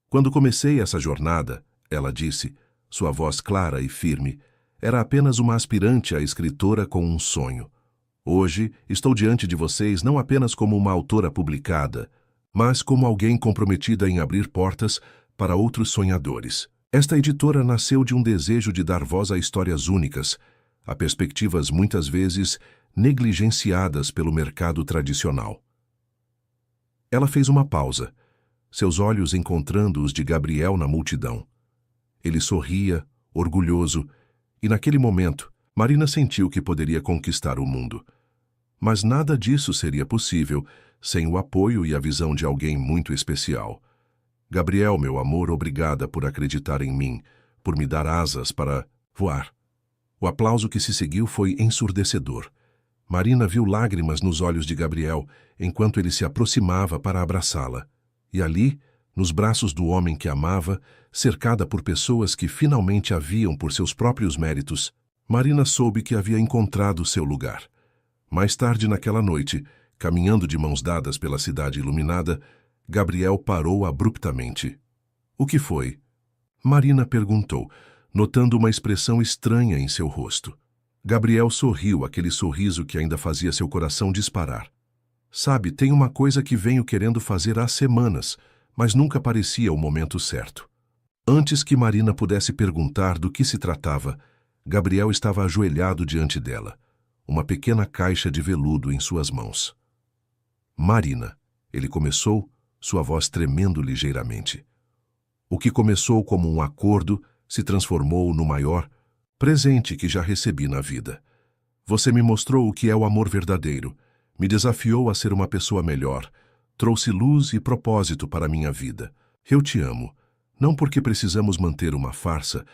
Quando comecei essa jornada, ela disse, sua voz clara e firme, era apenas uma aspirante a escritora com um sonho. Hoje, estou diante de vocês não apenas como uma autora publicada, mas como alguém comprometida em abrir portas para outros sonhadores. Esta editora nasceu de um desejo de dar voz a histórias únicas, a perspectivas muitas vezes negligenciadas pelo mercado tradicional. Ela fez uma pausa, seus olhos encontrando os de Gabriel na multidão. Ele sorria, orgulhoso, e naquele momento, Marina sentiu que poderia conquistar o mundo. Mas nada disso seria possível sem o apoio e a visão de alguém muito especial. Gabriel, meu amor, obrigada por acreditar em mim, por me dar asas para voar. O aplauso que se seguiu foi ensurdecedor. Marina viu lágrimas nos olhos de Gabriel enquanto ele se aproximava para abraçá-la. E ali, nos braços do homem que amava, cercada por pessoas que finalmente a viam por seus próprios méritos, Marina soube que havia encontrado seu lugar. Mais tarde naquela noite, caminhando de mãos dadas pela cidade iluminada, Gabriel parou abruptamente. O que foi? Marina perguntou, notando uma expressão estranha em seu rosto. Gabriel sorriu, aquele sorriso que ainda fazia seu coração disparar. Sabe, tem uma coisa que venho querendo fazer há semanas, mas nunca parecia o momento certo. Antes que Marina pudesse perguntar do que se tratava, Gabriel estava ajoelhado diante dela, uma pequena caixa de veludo em suas mãos. Marina, ele começou, sua voz tremendo ligeiramente. O que começou como um acordo se transformou no maior presente que já recebi na vida. Você me mostrou o que é o amor verdadeiro, me desafiou a ser uma pessoa melhor, trouxe luz e propósito para a minha vida. Eu te amo, não porque precisamos manter uma farsa,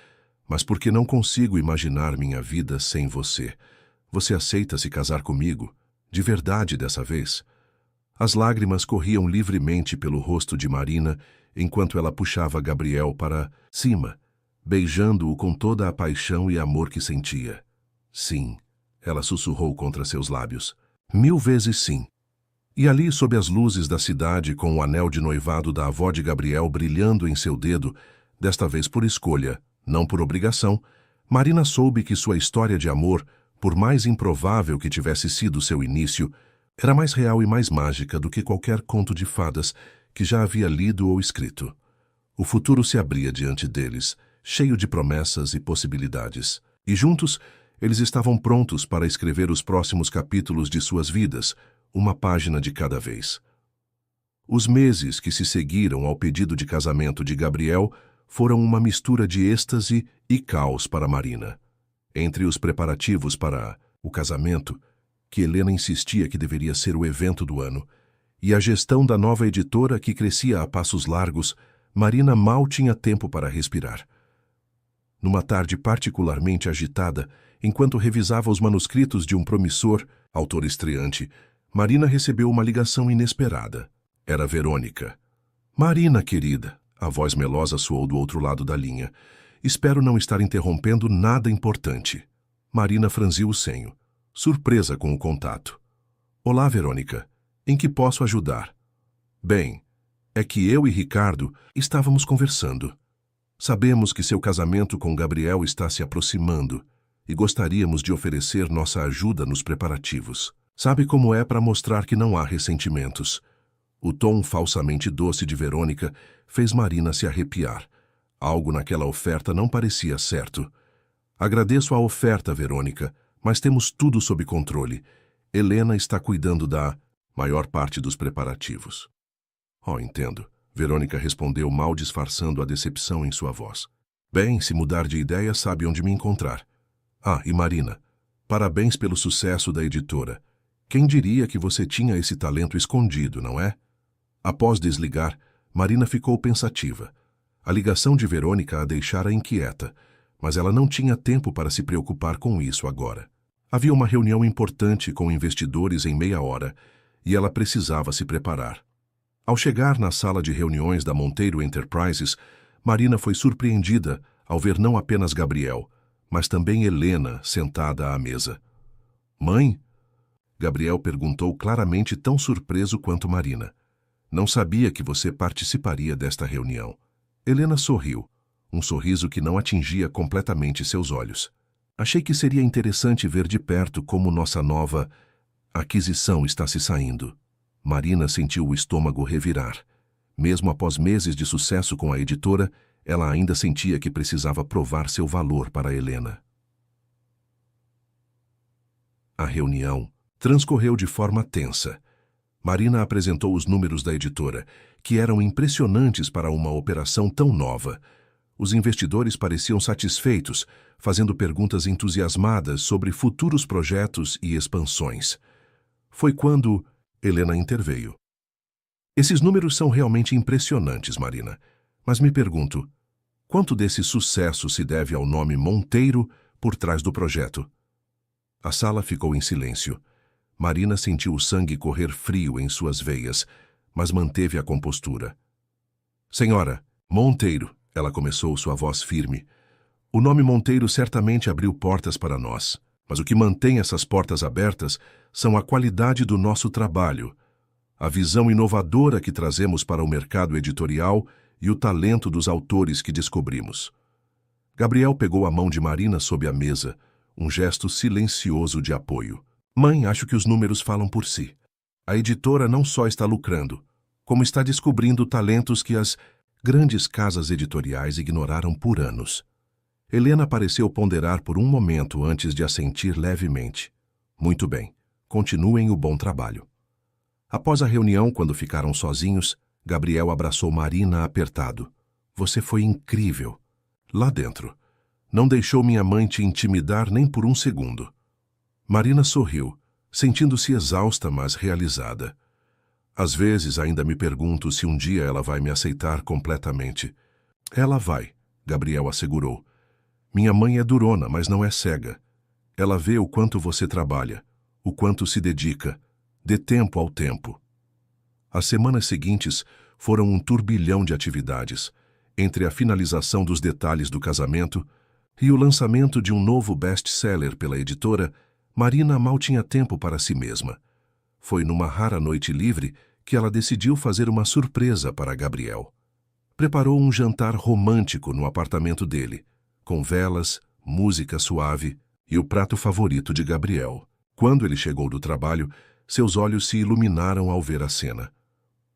mas porque não consigo imaginar minha vida sem você. Você aceita se casar comigo? De verdade dessa vez? As lágrimas corriam livremente pelo rosto de Marina enquanto ela puxava Gabriel para cima, beijando-o com toda a paixão e amor que sentia. Sim, ela sussurrou contra seus lábios. 1000 vezes sim. E ali, sob as luzes da cidade, com o anel de noivado da avó de Gabriel brilhando em seu dedo, desta vez por escolha, não por obrigação, Marina soube que sua história de amor, por mais improvável que tivesse sido seu início, era mais real e mais mágica do que qualquer conto de fadas que já havia lido ou escrito. O futuro se abria diante deles, cheio de promessas e possibilidades. E juntos, eles estavam prontos para escrever os próximos capítulos de suas vidas, uma página de cada vez. Os meses que se seguiram ao pedido de casamento de Gabriel foram uma mistura de êxtase e caos para Marina. Entre os preparativos para o casamento, que Helena insistia que deveria ser o evento do ano, e a gestão da nova editora que crescia a passos largos, Marina mal tinha tempo para respirar. Numa tarde particularmente agitada, enquanto revisava os manuscritos de um promissor autor estreante, Marina recebeu uma ligação inesperada. Era Verônica. Marina, querida, a voz melosa soou do outro lado da linha. Espero não estar interrompendo nada importante. Marina franziu o senho, surpresa com o contato. Olá, Verônica. Em que posso ajudar? Bem, é que eu e Ricardo estávamos conversando. Sabemos que seu casamento com Gabriel está se aproximando e gostaríamos de oferecer nossa ajuda nos preparativos. Sabe como é para mostrar que não há ressentimentos. O tom falsamente doce de Verônica fez Marina se arrepiar. Algo naquela oferta não parecia certo. Agradeço a oferta, Verônica, mas temos tudo sob controle. Helena está cuidando da maior parte dos preparativos. Oh, entendo. Verônica respondeu mal disfarçando a decepção em sua voz. Bem, se mudar de ideia, sabe onde me encontrar. Ah, e Marina, parabéns pelo sucesso da editora. Quem diria que você tinha esse talento escondido, não é? Após desligar, Marina ficou pensativa. A ligação de Verônica a deixara inquieta, mas ela não tinha tempo para se preocupar com isso agora. Havia uma reunião importante com investidores em meia hora e ela precisava se preparar. Ao chegar na sala de reuniões da Monteiro Enterprises, Marina foi surpreendida ao ver não apenas Gabriel, mas também Helena sentada à mesa. Mãe? Gabriel perguntou claramente, tão surpreso quanto Marina. Não sabia que você participaria desta reunião. Helena sorriu, um sorriso que não atingia completamente seus olhos. Achei que seria interessante ver de perto como nossa nova aquisição está se saindo. Marina sentiu o estômago revirar. Mesmo após meses de sucesso com a editora, ela ainda sentia que precisava provar seu valor para Helena. A reunião transcorreu de forma tensa. Marina apresentou os números da editora, que eram impressionantes para uma operação tão nova. Os investidores pareciam satisfeitos, fazendo perguntas entusiasmadas sobre futuros projetos e expansões. Foi quando Helena interveio. Esses números são realmente impressionantes, Marina. Mas me pergunto, quanto desse sucesso se deve ao nome Monteiro por trás do projeto? A sala ficou em silêncio. Marina sentiu o sangue correr frio em suas veias, mas manteve a compostura. Senhora, Monteiro, ela começou, sua voz firme. O nome Monteiro certamente abriu portas para nós, mas o que mantém essas portas abertas são a qualidade do nosso trabalho. a visão inovadora que trazemos para o mercado editorial e o talento dos autores que descobrimos. Gabriel pegou a mão de Marina sob a mesa, um gesto silencioso de apoio. Mãe, acho que os números falam por si. A editora não só está lucrando, como está descobrindo talentos que as grandes casas editoriais ignoraram por anos. Helena pareceu ponderar por um momento antes de assentir levemente. Muito bem, continuem o bom trabalho. Após a reunião, quando ficaram sozinhos, Gabriel abraçou Marina apertado. Você foi incrível. Lá dentro. Não deixou minha mãe te intimidar nem por um segundo. Marina sorriu, sentindo-se exausta, mas realizada. Às vezes ainda me pergunto se um dia ela vai me aceitar completamente. Ela vai, Gabriel assegurou. Minha mãe é durona, mas não é cega. Ela vê o quanto você trabalha, o quanto se dedica. Dê tempo ao tempo. As semanas seguintes foram um turbilhão de atividades, entre a finalização dos detalhes do casamento e o lançamento de um novo best-seller pela editora. Marina mal tinha tempo para si mesma. Foi numa rara noite livre que ela decidiu fazer uma surpresa para Gabriel. Preparou um jantar romântico no apartamento dele, com velas, música suave e o prato favorito de Gabriel. Quando ele chegou do trabalho, seus olhos se iluminaram ao ver a cena.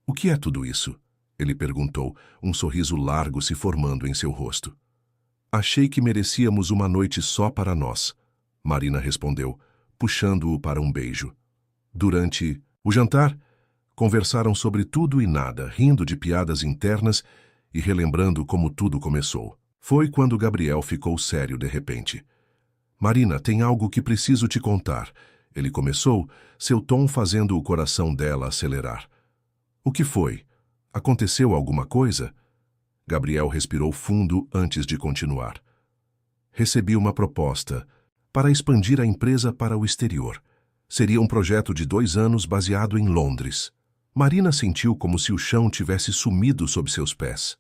O que é tudo isso? Ele perguntou, um sorriso largo se formando em seu rosto. Achei que merecíamos uma noite só para nós, Marina respondeu, puxando-o para um beijo. Durante o jantar, conversaram sobre tudo e nada, rindo de piadas internas e relembrando como tudo começou. Foi quando Gabriel ficou sério de repente. Marina, tem algo que preciso te contar. Ele começou, seu tom fazendo o coração dela acelerar. O que foi? Aconteceu alguma coisa? Gabriel respirou fundo antes de continuar. Recebi uma proposta para expandir a empresa para o exterior. Seria um projeto de 2 anos baseado em Londres. Marina sentiu como se o chão tivesse sumido sob seus pés.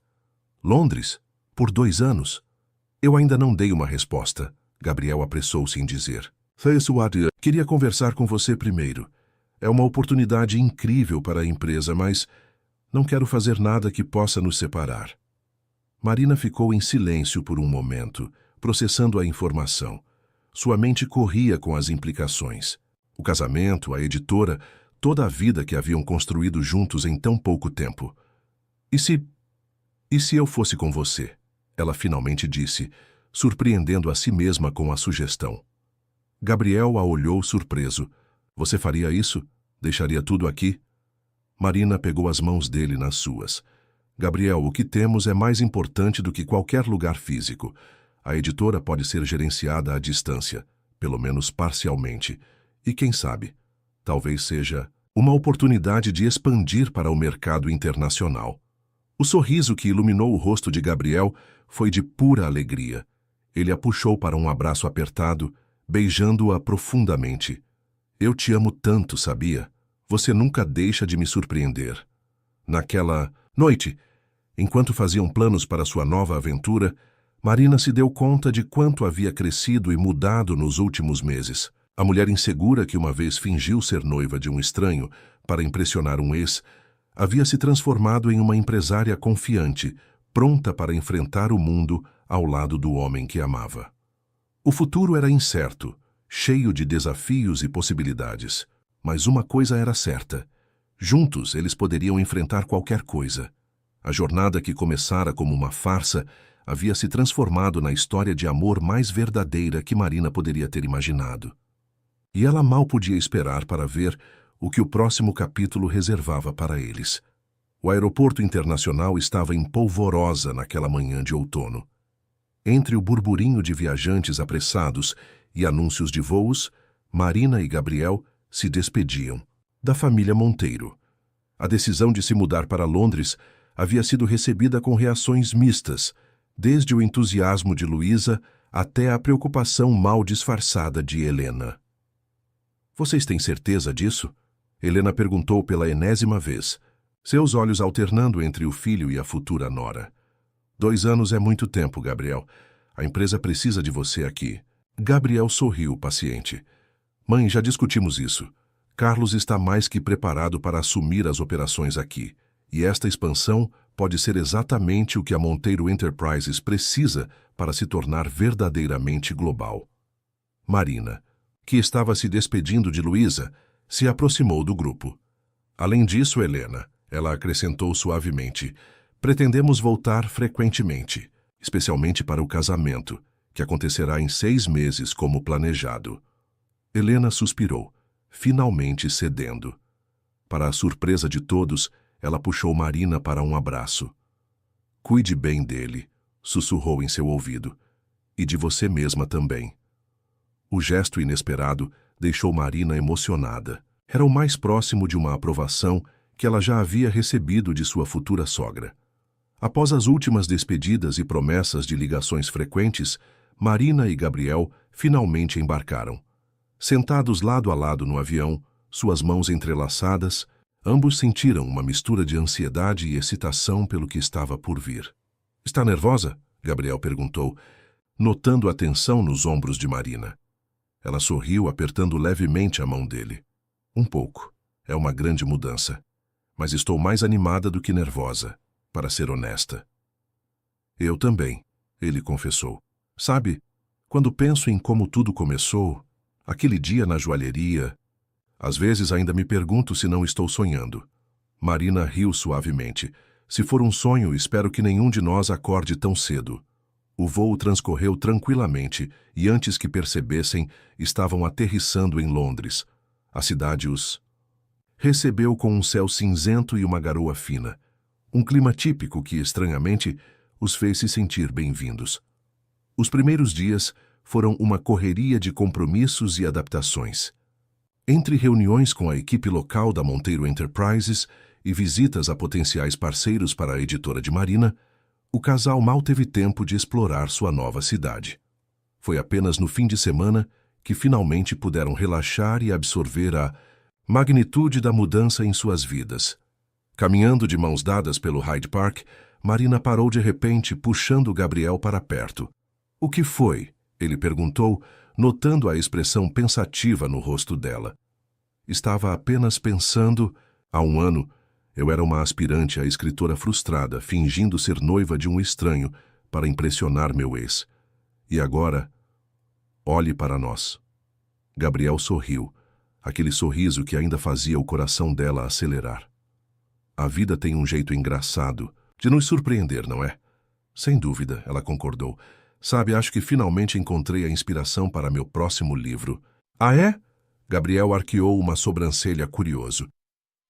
Londres? Por 2 anos? Eu ainda não dei uma resposta, Gabriel apressou-se em dizer. Queria conversar com você primeiro. É uma oportunidade incrível para a empresa, mas não quero fazer nada que possa nos separar. Marina ficou em silêncio por um momento, processando a informação. Sua mente corria com as implicações. O casamento, a editora, toda a vida que haviam construído juntos em tão pouco tempo. E se eu fosse com você? Ela finalmente disse, surpreendendo a si mesma com a sugestão. Gabriel a olhou surpreso. Você faria isso? Deixaria tudo aqui? Marina pegou as mãos dele nas suas. Gabriel, o que temos é mais importante do que qualquer lugar físico. A editora pode ser gerenciada à distância, pelo menos parcialmente. E quem sabe, talvez seja uma oportunidade de expandir para o mercado internacional. O sorriso que iluminou o rosto de Gabriel foi de pura alegria. Ele a puxou para um abraço apertado, beijando-a profundamente. Eu te amo tanto, sabia? Você nunca deixa de me surpreender. Naquela noite, enquanto faziam planos para sua nova aventura, Marina se deu conta de quanto havia crescido e mudado nos últimos meses. A mulher insegura que uma vez fingiu ser noiva de um estranho para impressionar um ex, havia se transformado em uma empresária confiante, pronta para enfrentar o mundo ao lado do homem que amava. O futuro era incerto, cheio de desafios e possibilidades. Mas uma coisa era certa. Juntos eles poderiam enfrentar qualquer coisa. A jornada que começara como uma farsa havia se transformado na história de amor mais verdadeira que Marina poderia ter imaginado. E ela mal podia esperar para ver o que o próximo capítulo reservava para eles. O aeroporto internacional estava em polvorosa naquela manhã de outono. Entre o burburinho de viajantes apressados e anúncios de voos, Marina e Gabriel se despediam da família Monteiro. A decisão de se mudar para Londres havia sido recebida com reações mistas, desde o entusiasmo de Luísa até a preocupação mal disfarçada de Helena. Vocês têm certeza disso? Helena perguntou pela enésima vez, seus olhos alternando entre o filho e a futura nora. 2 anos é muito tempo, Gabriel. A empresa precisa de você aqui. Gabriel sorriu, paciente. Mãe, já discutimos isso. Carlos está mais que preparado para assumir as operações aqui, e esta expansão pode ser exatamente o que a Monteiro Enterprises precisa para se tornar verdadeiramente global. Marina, que estava se despedindo de Luísa, se aproximou do grupo. Além disso, Helena, ela acrescentou suavemente, pretendemos voltar frequentemente, especialmente para o casamento, que acontecerá em 6 meses como planejado. Helena suspirou, finalmente cedendo. Para a surpresa de todos, ela puxou Marina para um abraço. Cuide bem dele, sussurrou em seu ouvido, e de você mesma também. O gesto inesperado deixou Marina emocionada. Era o mais próximo de uma aprovação que ela já havia recebido de sua futura sogra. Após as últimas despedidas e promessas de ligações frequentes, Marina e Gabriel finalmente embarcaram. Sentados lado a lado no avião, suas mãos entrelaçadas, ambos sentiram uma mistura de ansiedade e excitação pelo que estava por vir. Está nervosa? Gabriel perguntou, notando a tensão nos ombros de Marina. Ela sorriu, apertando levemente a mão dele. Um pouco. É uma grande mudança. Mas estou mais animada do que nervosa, para ser honesta. Eu também, ele confessou. Sabe, quando penso em como tudo começou, aquele dia na joalheria, às vezes ainda me pergunto se não estou sonhando. Marina riu suavemente. Se for um sonho, espero que nenhum de nós acorde tão cedo. O voo transcorreu tranquilamente e antes que percebessem, estavam aterrissando em Londres. A cidade os recebeu com um céu cinzento e uma garoa fina. Um clima típico que, estranhamente, os fez se sentir bem-vindos. Os primeiros dias foram uma correria de compromissos e adaptações. Entre reuniões com a equipe local da Monteiro Enterprises e visitas a potenciais parceiros para a editora de Marina, o casal mal teve tempo de explorar sua nova cidade. Foi apenas no fim de semana que finalmente puderam relaxar e absorver a magnitude da mudança em suas vidas. Caminhando de mãos dadas pelo Hyde Park, Marina parou de repente, puxando Gabriel para perto. O que foi? Ele perguntou, notando a expressão pensativa no rosto dela. Estava apenas pensando. Há um ano, eu era uma aspirante a escritora frustrada, fingindo ser noiva de um estranho para impressionar meu ex. E agora, olhe para nós. Gabriel sorriu, aquele sorriso que ainda fazia o coração dela acelerar. A vida tem um jeito engraçado de nos surpreender, não é? Sem dúvida, ela concordou. Sabe, acho que finalmente encontrei a inspiração para meu próximo livro. Ah, é? Gabriel arqueou uma sobrancelha curioso.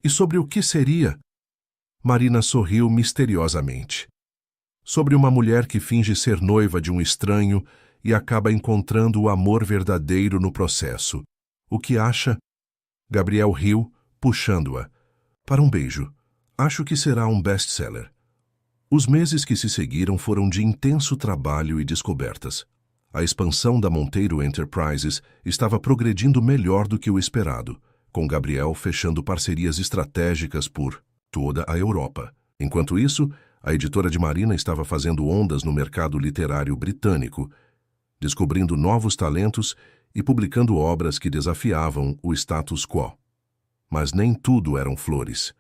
E sobre o que seria? Marina sorriu misteriosamente. Sobre uma mulher que finge ser noiva de um estranho e acaba encontrando o amor verdadeiro no processo. O que acha? Gabriel riu, puxando-a. Para um beijo. Acho que será um best-seller. Os meses que se seguiram foram de intenso trabalho e descobertas. A expansão da Monteiro Enterprises estava progredindo melhor do que o esperado, com Gabriel fechando parcerias estratégicas por toda a Europa. Enquanto isso, a editora de Marina estava fazendo ondas no mercado literário britânico, descobrindo novos talentos e publicando obras que desafiavam o status quo. Mas nem tudo eram flores.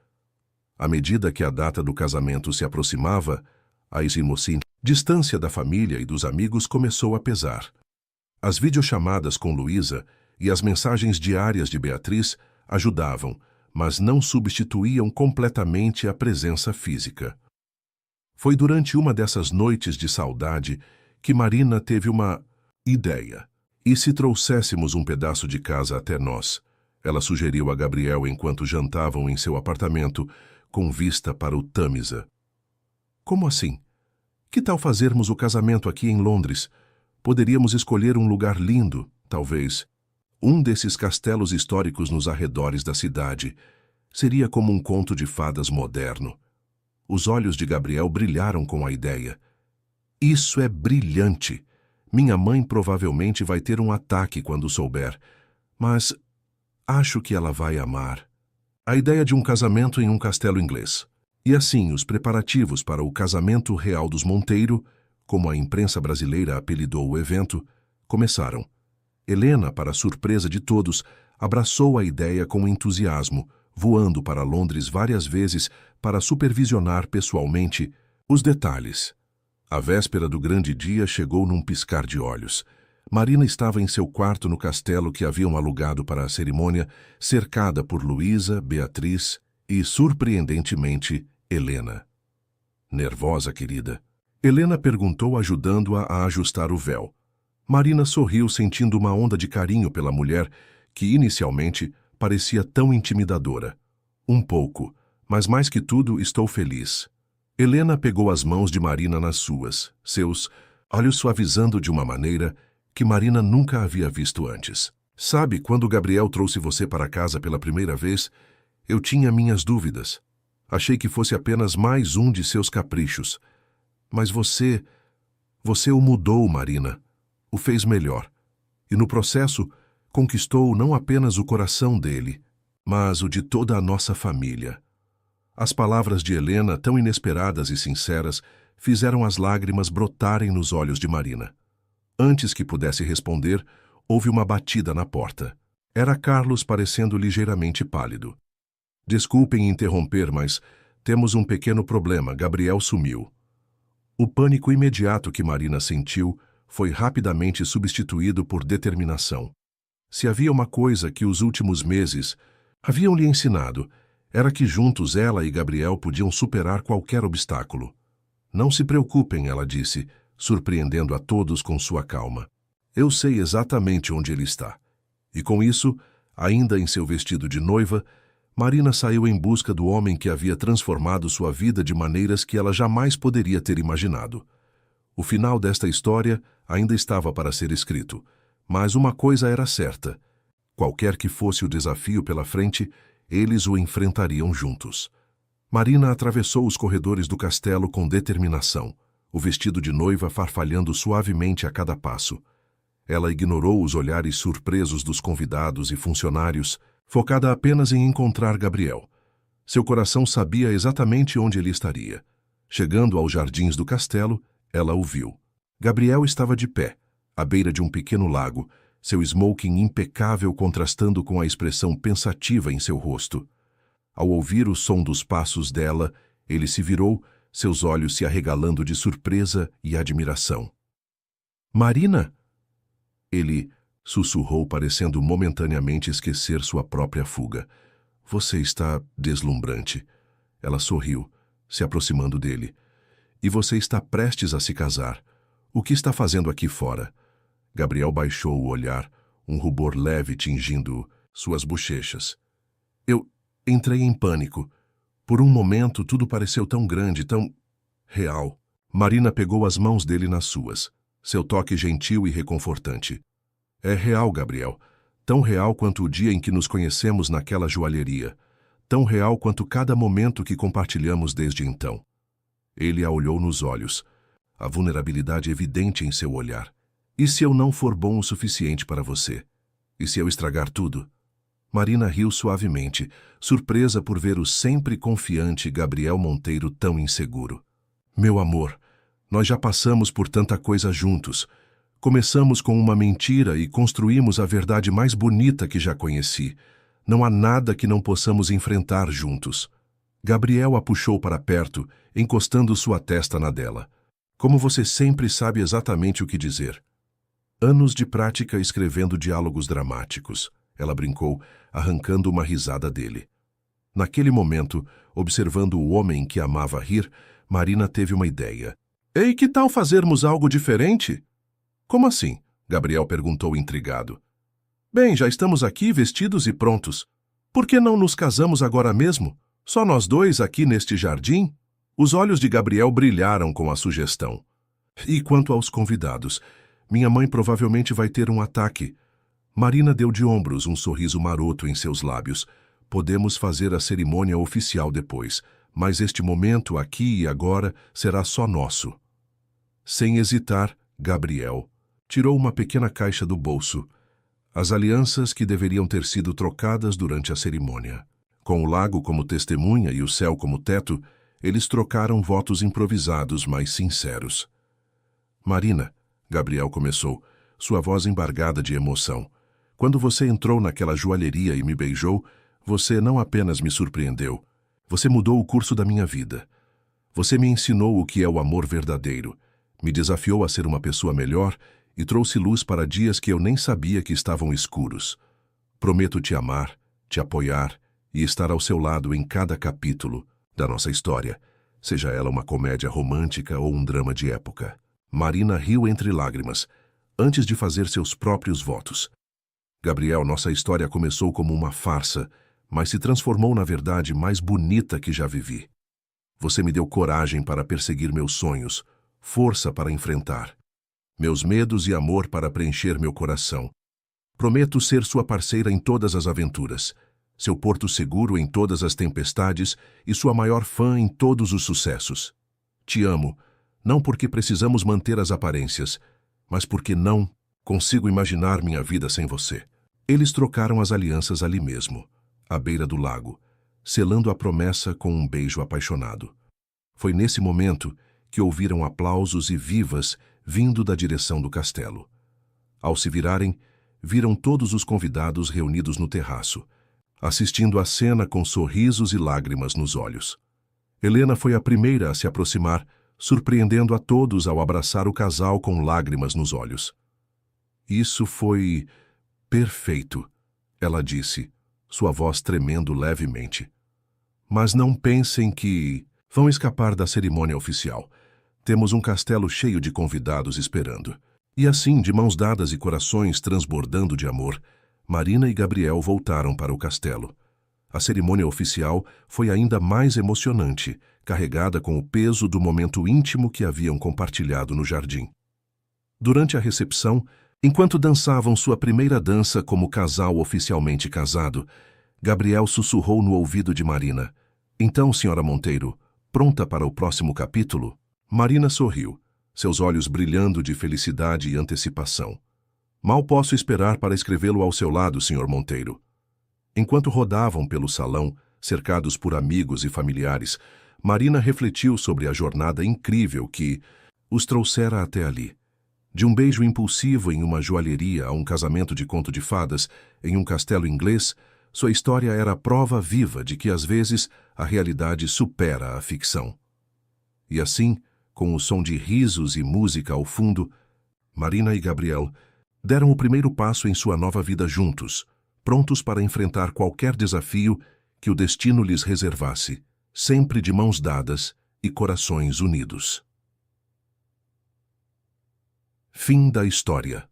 À medida que a data do casamento se aproximava, a distância da família e dos amigos começou a pesar. As videochamadas com Luísa e as mensagens diárias de Beatriz ajudavam, mas não substituíam completamente a presença física. Foi durante uma dessas noites de saudade que Marina teve uma ideia. E se trouxéssemos um pedaço de casa até nós? Ela sugeriu a Gabriel enquanto jantavam em seu apartamento, com vista para o Tâmisa. Como assim? Que tal fazermos o casamento aqui em Londres? Poderíamos escolher um lugar lindo, talvez. Um desses castelos históricos nos arredores da cidade. Seria como um conto de fadas moderno. Os olhos de Gabriel brilharam com a ideia. Isso é brilhante! Minha mãe provavelmente vai ter um ataque quando souber, mas acho que ela vai amar. A ideia de um casamento em um castelo inglês. E assim, os preparativos para o casamento real dos Monteiro, como a imprensa brasileira apelidou o evento, começaram. Helena, para surpresa de todos, Abraçou a ideia com entusiasmo, voando para Londres várias vezes para supervisionar pessoalmente os detalhes. A véspera do grande dia chegou num piscar de olhos. Marina estava em seu quarto no castelo que haviam alugado para a cerimônia, cercada por Luísa, Beatriz e, surpreendentemente, Helena. Nervosa, querida? Helena perguntou, ajudando-a a ajustar o véu. Marina sorriu, sentindo uma onda de carinho pela mulher que, inicialmente, parecia tão intimidadora. Um pouco, mas mais que tudo, estou feliz. Helena pegou as mãos de Marina nas suas, seus olhos suavizando de uma maneira que Marina nunca havia visto antes. Sabe, quando Gabriel trouxe você para casa pela primeira vez, eu tinha minhas dúvidas. Achei que fosse apenas mais um de seus caprichos. Mas você o mudou, Marina. O fez melhor. E no processo, conquistou não apenas o coração dele, mas o de toda a nossa família. As palavras de Helena, tão inesperadas e sinceras, fizeram as lágrimas brotarem nos olhos de Marina. Antes que pudesse responder, houve uma batida na porta. Era Carlos, parecendo ligeiramente pálido. Desculpem interromper, mas temos um pequeno problema. Gabriel sumiu. O pânico imediato que Marina sentiu foi rapidamente substituído por determinação. Se havia uma coisa que os últimos meses haviam lhe ensinado, era que juntos ela e Gabriel podiam superar qualquer obstáculo. Não se preocupem, ela disse, surpreendendo a todos com sua calma. Eu sei exatamente onde ele está. E com isso, ainda em seu vestido de noiva, Marina saiu em busca do homem que havia transformado sua vida de maneiras que ela jamais poderia ter imaginado. O final desta história ainda estava para ser escrito, mas uma coisa era certa. Qualquer que fosse o desafio pela frente, eles o enfrentariam juntos. Marina atravessou os corredores do castelo com determinação, o vestido de noiva farfalhando suavemente a cada passo. Ela ignorou os olhares surpresos dos convidados e funcionários, focada apenas em encontrar Gabriel. Seu coração sabia exatamente onde ele estaria. Chegando aos jardins do castelo, ela o viu. Gabriel estava de pé, à beira de um pequeno lago, seu smoking impecável contrastando com a expressão pensativa em seu rosto. Ao ouvir o som dos passos dela, ele se virou, seus olhos se arregalando de surpresa e admiração. "Marina?" Ele sussurrou, parecendo momentaneamente esquecer sua própria fuga. "Você está deslumbrante." Ela sorriu, se aproximando dele. "E você está prestes a se casar. O que está fazendo aqui fora?" Gabriel baixou o olhar, um rubor leve tingindo suas bochechas. "Eu entrei em pânico. Por um momento, tudo pareceu tão grande, tão real." Marina pegou as mãos dele nas suas, seu toque gentil e reconfortante. "É real, Gabriel. Tão real quanto o dia em que nos conhecemos naquela joalheria. Tão real quanto cada momento que compartilhamos desde então." Ele a olhou nos olhos, a vulnerabilidade evidente em seu olhar. "E se eu não for bom o suficiente para você? E se eu estragar tudo?" Marina riu suavemente, surpresa por ver o sempre confiante Gabriel Monteiro tão inseguro. "Meu amor, nós já passamos por tanta coisa juntos. Começamos com uma mentira e construímos a verdade mais bonita que já conheci. Não há nada que não possamos enfrentar juntos." Gabriel a puxou para perto, encostando sua testa na dela. "Como você sempre sabe exatamente o que dizer." "Anos de prática escrevendo diálogos dramáticos," ela brincou, arrancando uma risada dele. Naquele momento, observando o homem que amava rir, Marina teve uma ideia. "Ei, que tal fazermos algo diferente?" "Como assim?" Gabriel perguntou intrigado. "Bem, já estamos aqui vestidos e prontos. Por que não nos casamos agora mesmo? Só nós dois aqui neste jardim?" Os olhos de Gabriel brilharam com a sugestão. "E quanto aos convidados? Minha mãe provavelmente vai ter um ataque." Marina deu de ombros, um sorriso maroto em seus lábios. "Podemos fazer a cerimônia oficial depois, mas este momento, aqui e agora, será só nosso." Sem hesitar, Gabriel tirou uma pequena caixa do bolso. As alianças que deveriam ter sido trocadas durante a cerimônia. Com o lago como testemunha e o céu como teto, eles trocaram votos improvisados, mas sinceros. "Marina," Gabriel começou, sua voz embargada de emoção, Quando você entrou naquela joalheria e me beijou, você não apenas me surpreendeu, você mudou o curso da minha vida. Você me ensinou o que é o amor verdadeiro, me desafiou a ser uma pessoa melhor e trouxe luz para dias que eu nem sabia que estavam escuros. Prometo te amar, te apoiar e estar ao seu lado em cada capítulo da nossa história, seja ela uma comédia romântica ou um drama de época. Marina riu entre lágrimas, antes de fazer seus próprios votos. Gabriel, nossa história começou como uma farsa, mas se transformou na verdade mais bonita que já vivi. Você me deu coragem para perseguir meus sonhos, força para enfrentar meus medos e amor para preencher meu coração. Prometo ser sua parceira em todas as aventuras, seu porto seguro em todas as tempestades e sua maior fã em todos os sucessos. Te amo, não porque precisamos manter as aparências, mas porque não consigo imaginar minha vida sem você. Eles trocaram as alianças ali mesmo, à beira do lago, selando a promessa com um beijo apaixonado. Foi nesse momento que ouviram aplausos e vivas vindo da direção do castelo. Ao se virarem, viram todos os convidados reunidos no terraço, assistindo à cena com sorrisos e lágrimas nos olhos. Helena foi a primeira a se aproximar, surpreendendo a todos ao abraçar o casal com lágrimas nos olhos. Isso foi perfeito, ela disse, sua voz tremendo levemente. Mas não pensem que vão escapar da cerimônia oficial. Temos um castelo cheio de convidados esperando. E assim, de mãos dadas e corações transbordando de amor, Marina e Gabriel voltaram para o castelo. A cerimônia oficial foi ainda mais emocionante, carregada com o peso do momento íntimo que haviam compartilhado no jardim. Durante a recepção, enquanto dançavam sua primeira dança como casal oficialmente casado, Gabriel sussurrou no ouvido de Marina: "Então, senhora Monteiro, pronta para o próximo capítulo?" Marina sorriu, seus olhos brilhando de felicidade e antecipação. "Mal posso esperar para escrevê-lo ao seu lado, senhor Monteiro." Enquanto rodavam pelo salão, cercados por amigos e familiares, Marina refletiu sobre a jornada incrível que os trouxera até ali. De um beijo impulsivo em uma joalheria a um casamento de conto de fadas em um castelo inglês, sua história era a prova viva de que, às vezes, a realidade supera a ficção. E assim, com o som de risos e música ao fundo, Marina e Gabriel deram o primeiro passo em sua nova vida juntos, prontos para enfrentar qualquer desafio que o destino lhes reservasse, sempre de mãos dadas e corações unidos. Fim da história.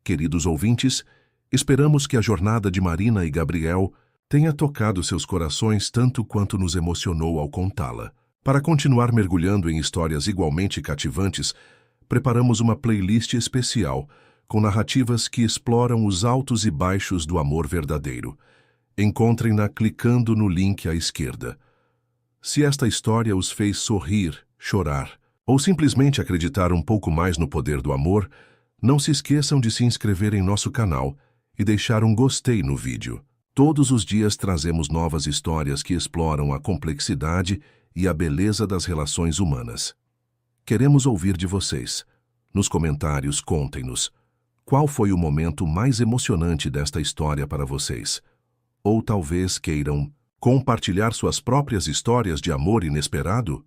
Queridos ouvintes, esperamos que a jornada de Marina e Gabriel tenha tocado seus corações tanto quanto nos emocionou ao contá-la. Para continuar mergulhando em histórias igualmente cativantes, preparamos uma playlist especial com narrativas que exploram os altos e baixos do amor verdadeiro. Encontrem-na clicando no link à esquerda. Se esta história os fez sorrir, chorar ou simplesmente acreditar um pouco mais no poder do amor, não se esqueçam de se inscrever em nosso canal e deixar um gostei no vídeo. Todos os dias trazemos novas histórias que exploram a complexidade e a beleza das relações humanas. Queremos ouvir de vocês. Nos comentários, contem-nos qual foi o momento mais emocionante desta história para vocês. Ou talvez queiram compartilhar suas próprias histórias de amor inesperado?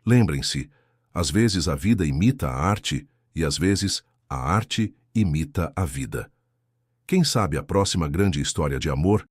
Lembrem-se, às vezes a vida imita a arte e às vezes a arte imita a vida. Quem sabe a próxima grande história de amor